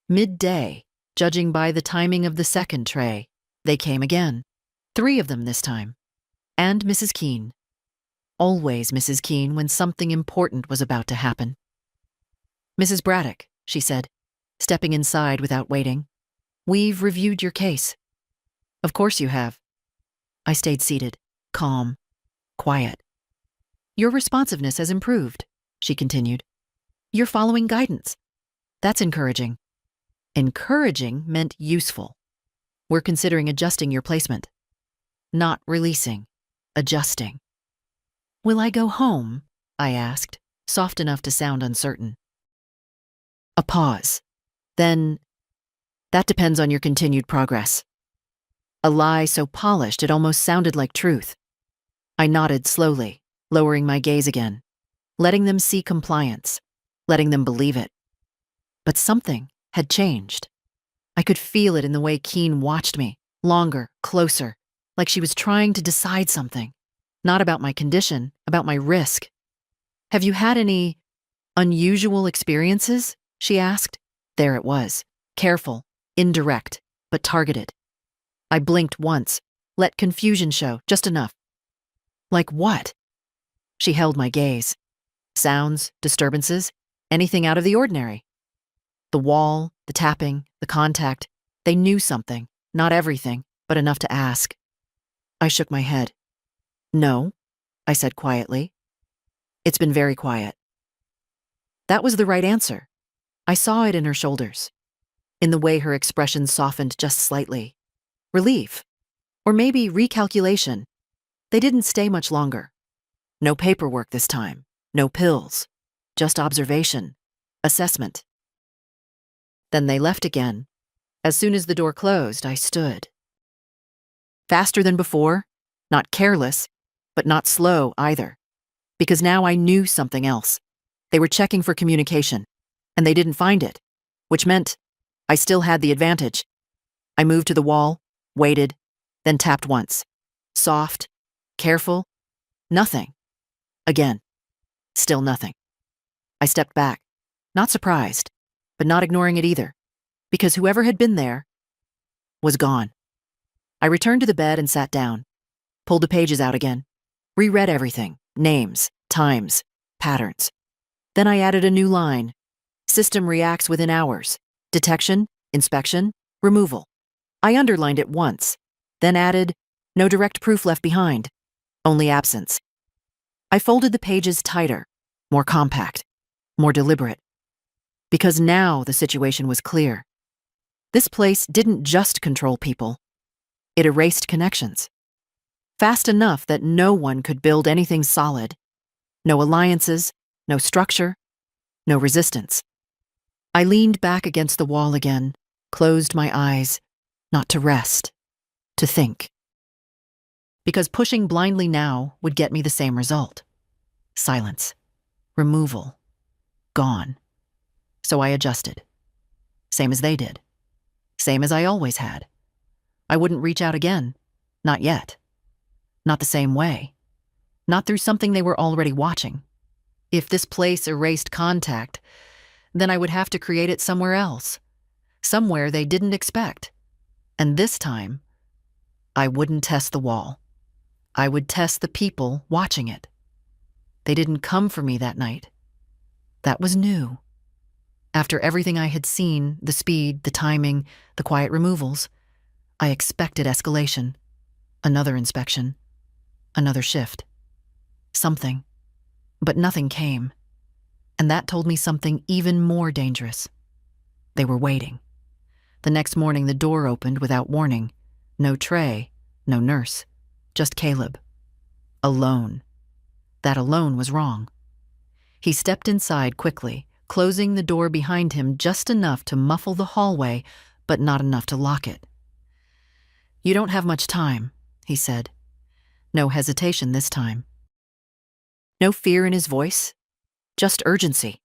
Midday, judging by the timing of the second tray, they came again. 3 of them this time. And Mrs. Keene. Always Mrs. Keene when something important was about to happen. "Mrs. Braddock," she said, stepping inside without waiting. "We've reviewed your case." "Of course you have." I stayed seated, calm, quiet. "Your responsiveness has improved," she continued. "You're following guidance. That's encouraging." Encouraging meant useful. "We're considering adjusting your placement." Not releasing, adjusting. "Will I go home?" I asked, soft enough to sound uncertain. A pause. Then, "That depends on your continued progress." A lie so polished it almost sounded like truth. I nodded slowly, lowering my gaze again, letting them see compliance, letting them believe it. But something had changed. I could feel it in the way Keene watched me, longer, closer, like she was trying to decide something. Not about my condition, about my risk. "Have you had any unusual experiences?" she asked. There it was, careful, indirect, but targeted. I blinked once, let confusion show, just enough. "Like what?" She held my gaze. Sounds, disturbances, anything out of the ordinary. The wall, the tapping, the contact, they knew something, not everything, but enough to ask. I shook my head. "No," I said quietly. "It's been very quiet." That was the right answer. I saw it in her shoulders, in the way her expression softened just slightly. Relief, or maybe recalculation. They didn't stay much longer. No paperwork this time, no pills, just observation, assessment. Then they left again. As soon as the door closed, I stood. Faster than before, not careless, but not slow either. Because now I knew something else. They were checking for communication, and they didn't find it, which meant I still had the advantage. I moved to the wall, waited, then tapped once. Soft, careful, nothing. Again, still nothing. I stepped back, not surprised, but not ignoring it either, because whoever had been there was gone. I returned to the bed and sat down, pulled the pages out again, reread everything, names, times, patterns. Then I added a new line. System reacts within hours. Detection, inspection, removal. I underlined it once, then added, no direct proof left behind, only absence. I folded the pages tighter, more compact, more deliberate. Because now the situation was clear. This place didn't just control people. It erased connections. Fast enough that no one could build anything solid. No alliances, no structure, no resistance. I leaned back against the wall again, closed my eyes, not to rest, to think. Because pushing blindly now would get me the same result. Silence. Removal. Gone. So I adjusted. Same as they did. Same as I always had. I wouldn't reach out again. Not yet. Not the same way. Not through something they were already watching. If this place erased contact, then I would have to create it somewhere else. Somewhere they didn't expect. And this time, I wouldn't test the wall. I would test the people watching it. They didn't come for me that night. That was new. After everything I had seen, the speed, the timing, the quiet removals, I expected escalation. Another inspection. Another shift. Something. But nothing came. And that told me something even more dangerous. They were waiting. The next morning the door opened without warning. No tray, no nurse. Just Caleb. Alone. That alone was wrong. He stepped inside quickly, closing the door behind him just enough to muffle the hallway, but not enough to lock it. You don't have much time, he said. No hesitation this time. No fear in his voice, just urgency.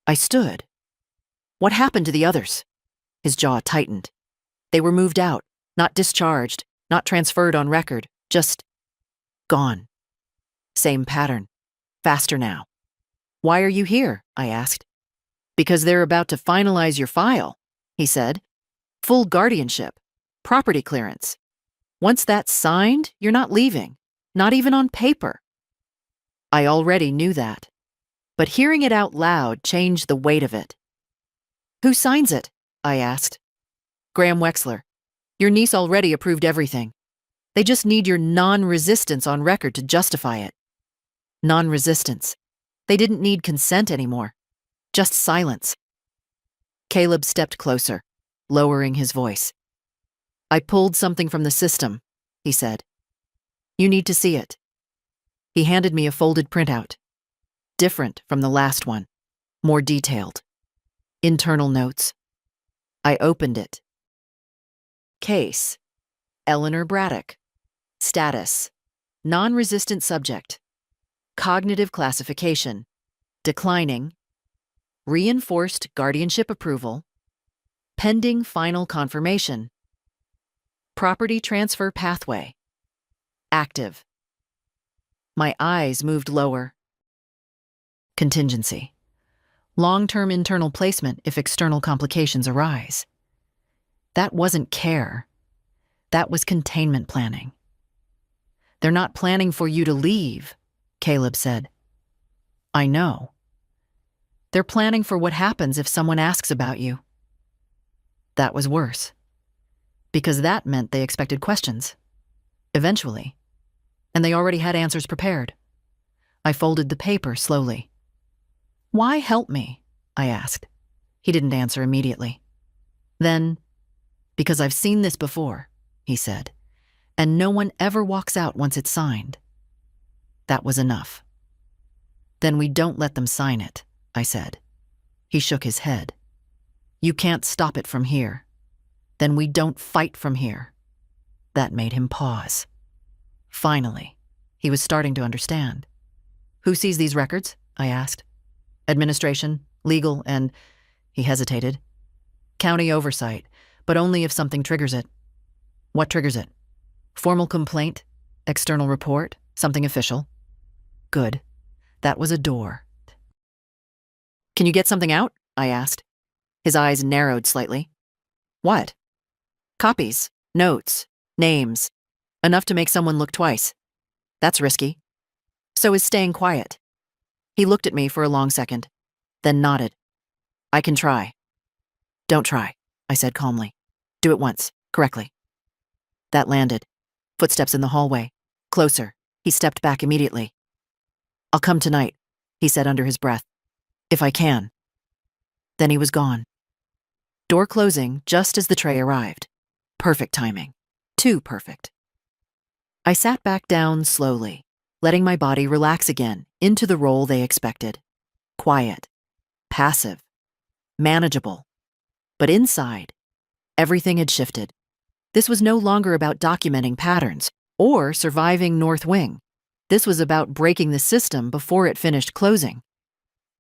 I stood. What happened to the others? His jaw tightened. They were moved out, not discharged, not transferred on record, just gone. Same pattern. Faster now. Why are you here? I asked. Because they're about to finalize your file, he said. Full guardianship, property clearance. Once that's signed, you're not leaving, not even on paper. I already knew that, but hearing it out loud changed the weight of it. Who signs it? I asked. Graham Wexler. Your niece already approved everything. They just need your non-resistance on record to justify it. Non-resistance. They didn't need consent anymore. Just silence. Caleb stepped closer, lowering his voice. I pulled something from the system, he said. You need to see it. He handed me a folded printout. Different from the last one. More detailed. Internal notes. I opened it. Case. Eleanor Braddock. Status. Non-resistant subject. Cognitive classification. Declining. Reinforced guardianship approval. Pending final confirmation. Property transfer pathway. Active. My eyes moved lower. Contingency. Long-term internal placement if external complications arise. That wasn't care. That was containment planning. They're not planning for you to leave, Caleb said. I know. They're planning for what happens if someone asks about you. That was worse. Because that meant they expected questions. Eventually. And they already had answers prepared. I folded the paper slowly. Why help me? I asked. He didn't answer immediately. Then, because I've seen this before, he said, and no one ever walks out once it's signed. That was enough. Then we don't let them sign it, I said. He shook his head. You can't stop it from here. Then we don't fight from here. That made him pause. Finally, he was starting to understand. Who sees these records? I asked. Administration, legal, and... He hesitated. County oversight, but only if something triggers it. What triggers it? Formal complaint? External report? Something official? Good. That was a door. Can you get something out? I asked. His eyes narrowed slightly. What? Copies, notes, names. Enough to make someone look twice. That's risky. So is staying quiet. He looked at me for a long second, then nodded. I can try. Don't try. I said calmly. Do it once, correctly. That landed. Footsteps in the hallway. Closer. He stepped back immediately. I'll come tonight, he said under his breath. If I can. Then he was gone. Door closing just as the tray arrived. Perfect timing. Too perfect. I sat back down slowly, letting my body relax again into the role they expected. Quiet. Passive. Manageable. But inside, everything had shifted. This was no longer about documenting patterns or surviving North Wing. This was about breaking the system before it finished closing.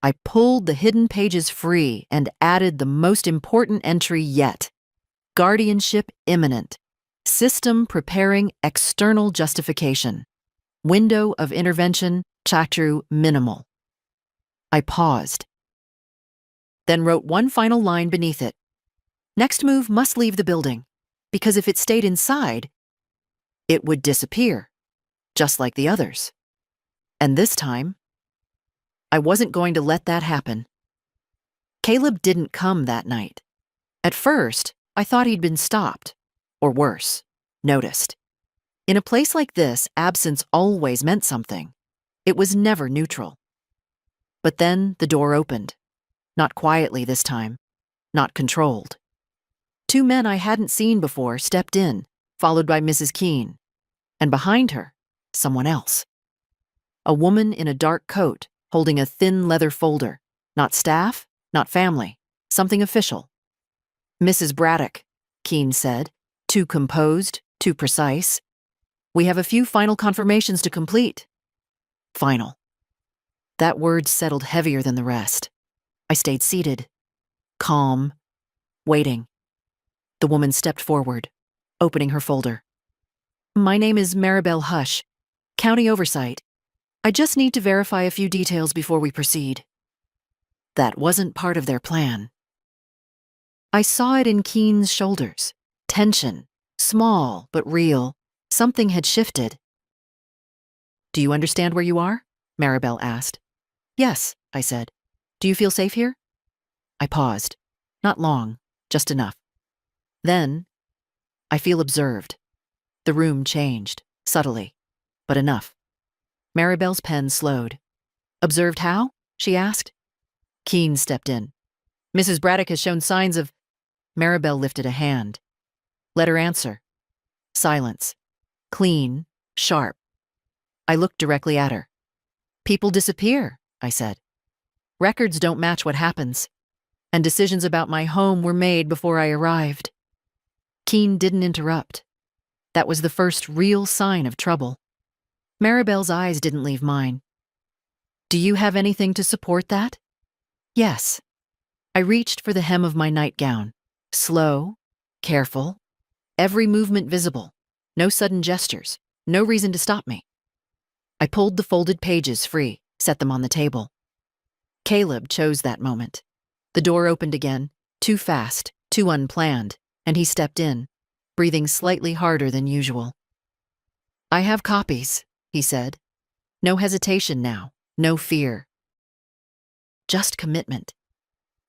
I pulled the hidden pages free and added the most important entry yet. Guardianship imminent. System preparing external justification. Window of intervention, Chatru minimal. I paused. Then wrote one final line beneath it. Next move must leave the building, because if it stayed inside, it would disappear, just like the others. And this time, I wasn't going to let that happen. Caleb didn't come that night. At first, I thought he'd been stopped, or worse, noticed. In a place like this, absence always meant something. It was never neutral. But then the door opened. Not quietly this time, not controlled. Two men I hadn't seen before stepped in, followed by Mrs. Keene. And behind her, someone else. A woman in a dark coat, holding a thin leather folder. Not staff, not family, something official. Mrs. Braddock, Keene said, too composed, too precise. We have a few final confirmations to complete. Final. That word settled heavier than the rest. I stayed seated, calm, waiting. The woman stepped forward, opening her folder. My name is Maribel Hush, County Oversight. I just need to verify a few details before we proceed. That wasn't part of their plan. I saw it in Keene's shoulders. Tension, small but real. Something had shifted. Do you understand where you are? Maribel asked. Yes, I said. Do you feel safe here? I paused. Not long, just enough. Then, I feel observed. The room changed, subtly, but enough. Maribel's pen slowed. Observed how? She asked. Keene stepped in. Mrs. Braddock has shown signs of... Maribel lifted a hand. Let her answer. Silence. Clean, sharp. I looked directly at her. People disappear, I said. Records don't match what happens. And decisions about my home were made before I arrived. Keene didn't interrupt. That was the first real sign of trouble. Maribel's eyes didn't leave mine. Do you have anything to support that? Yes. I reached for the hem of my nightgown. Slow, careful, every movement visible. No sudden gestures, no reason to stop me. I pulled the folded pages free, set them on the table. Caleb chose that moment. The door opened again, too fast, too unplanned, and he stepped in, breathing slightly harder than usual. I have copies, he said. No hesitation now, no fear. Just commitment.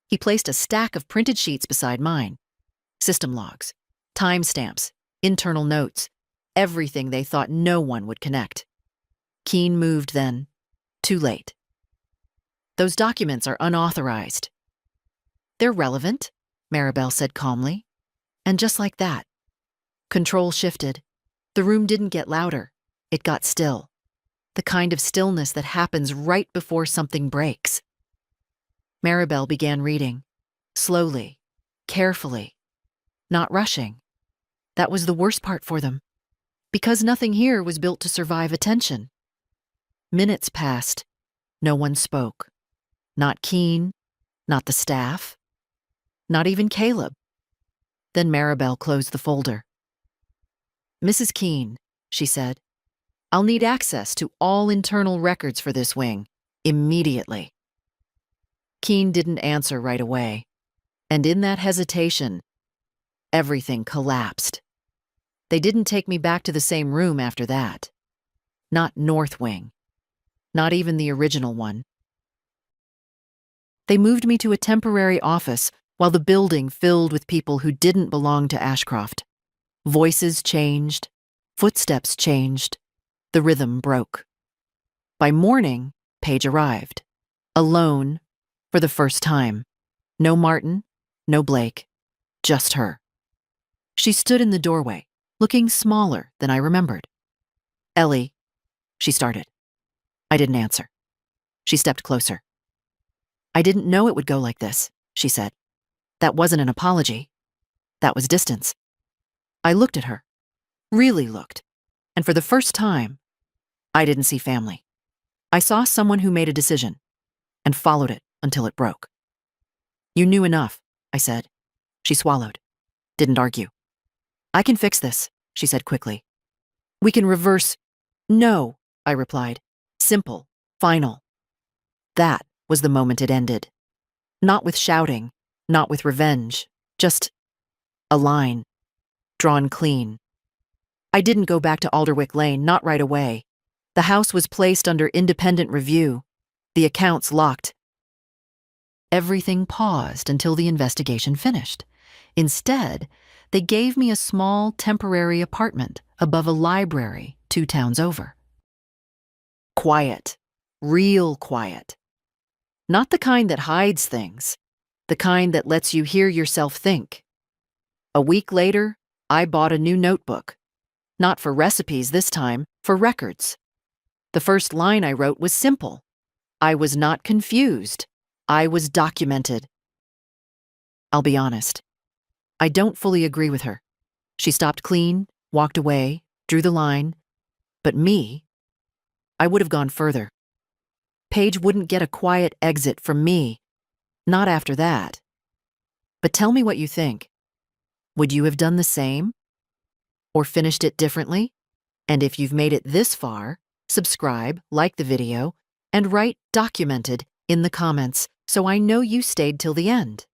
He placed a stack of printed sheets beside mine. System logs, timestamps, internal notes, everything they thought no one would connect. Keene moved then. Too late. Those documents are unauthorized. They're relevant, Maribel said calmly. And just like that, control shifted. The room didn't get louder. It got still. The kind of stillness that happens right before something breaks. Maribel began reading. Slowly, carefully, not rushing. That was the worst part for them. Because nothing here was built to survive attention. Minutes passed. No one spoke. Not Keene, not the staff, not even Caleb. Then Maribel closed the folder. Mrs. Keene, she said, I'll need access to all internal records for this wing, immediately. Keene didn't answer right away, and in that hesitation, everything collapsed. They didn't take me back to the same room after that. Not North Wing. Not even the original one. They moved me to a temporary office while the building filled with people who didn't belong to Ashcroft. Voices changed, footsteps changed, the rhythm broke. By morning, Paige arrived, alone for the first time. No Martin, no Blake, just her. She stood in the doorway, looking smaller than I remembered. "Ellie," she started. I didn't answer. She stepped closer. "I didn't know it would go like this," she said. "That wasn't an apology. That was distance." I looked at her, really looked, and for the first time, I didn't see family. I saw someone who made a decision and followed it until it broke. "You knew enough," I said. She swallowed, didn't argue. "I can fix this," she said quickly. "We can reverse." "No," I replied. Simple, final. That was the moment it ended. Not with shouting, not with revenge, just a line, drawn clean. I didn't go back to Alderwick Lane, not right away. The house was placed under independent review, the accounts locked. Everything paused until the investigation finished. Instead, they gave me a small temporary apartment above a library 2 towns over. Quiet, real quiet. Not the kind that hides things, the kind that lets you hear yourself think. A week later, I bought a new notebook. Not for recipes this time, for records. The first line I wrote was simple. I was not confused. I was documented. I'll be honest. I don't fully agree with her. She stopped clean, walked away, drew the line. But me, I would have gone further. Paige wouldn't get a quiet exit from me. Not after that. But tell me what you think. Would you have done the same? Or finished it differently? And if you've made it this far, subscribe, like the video, and write "documented" in the comments so I know you stayed till the end.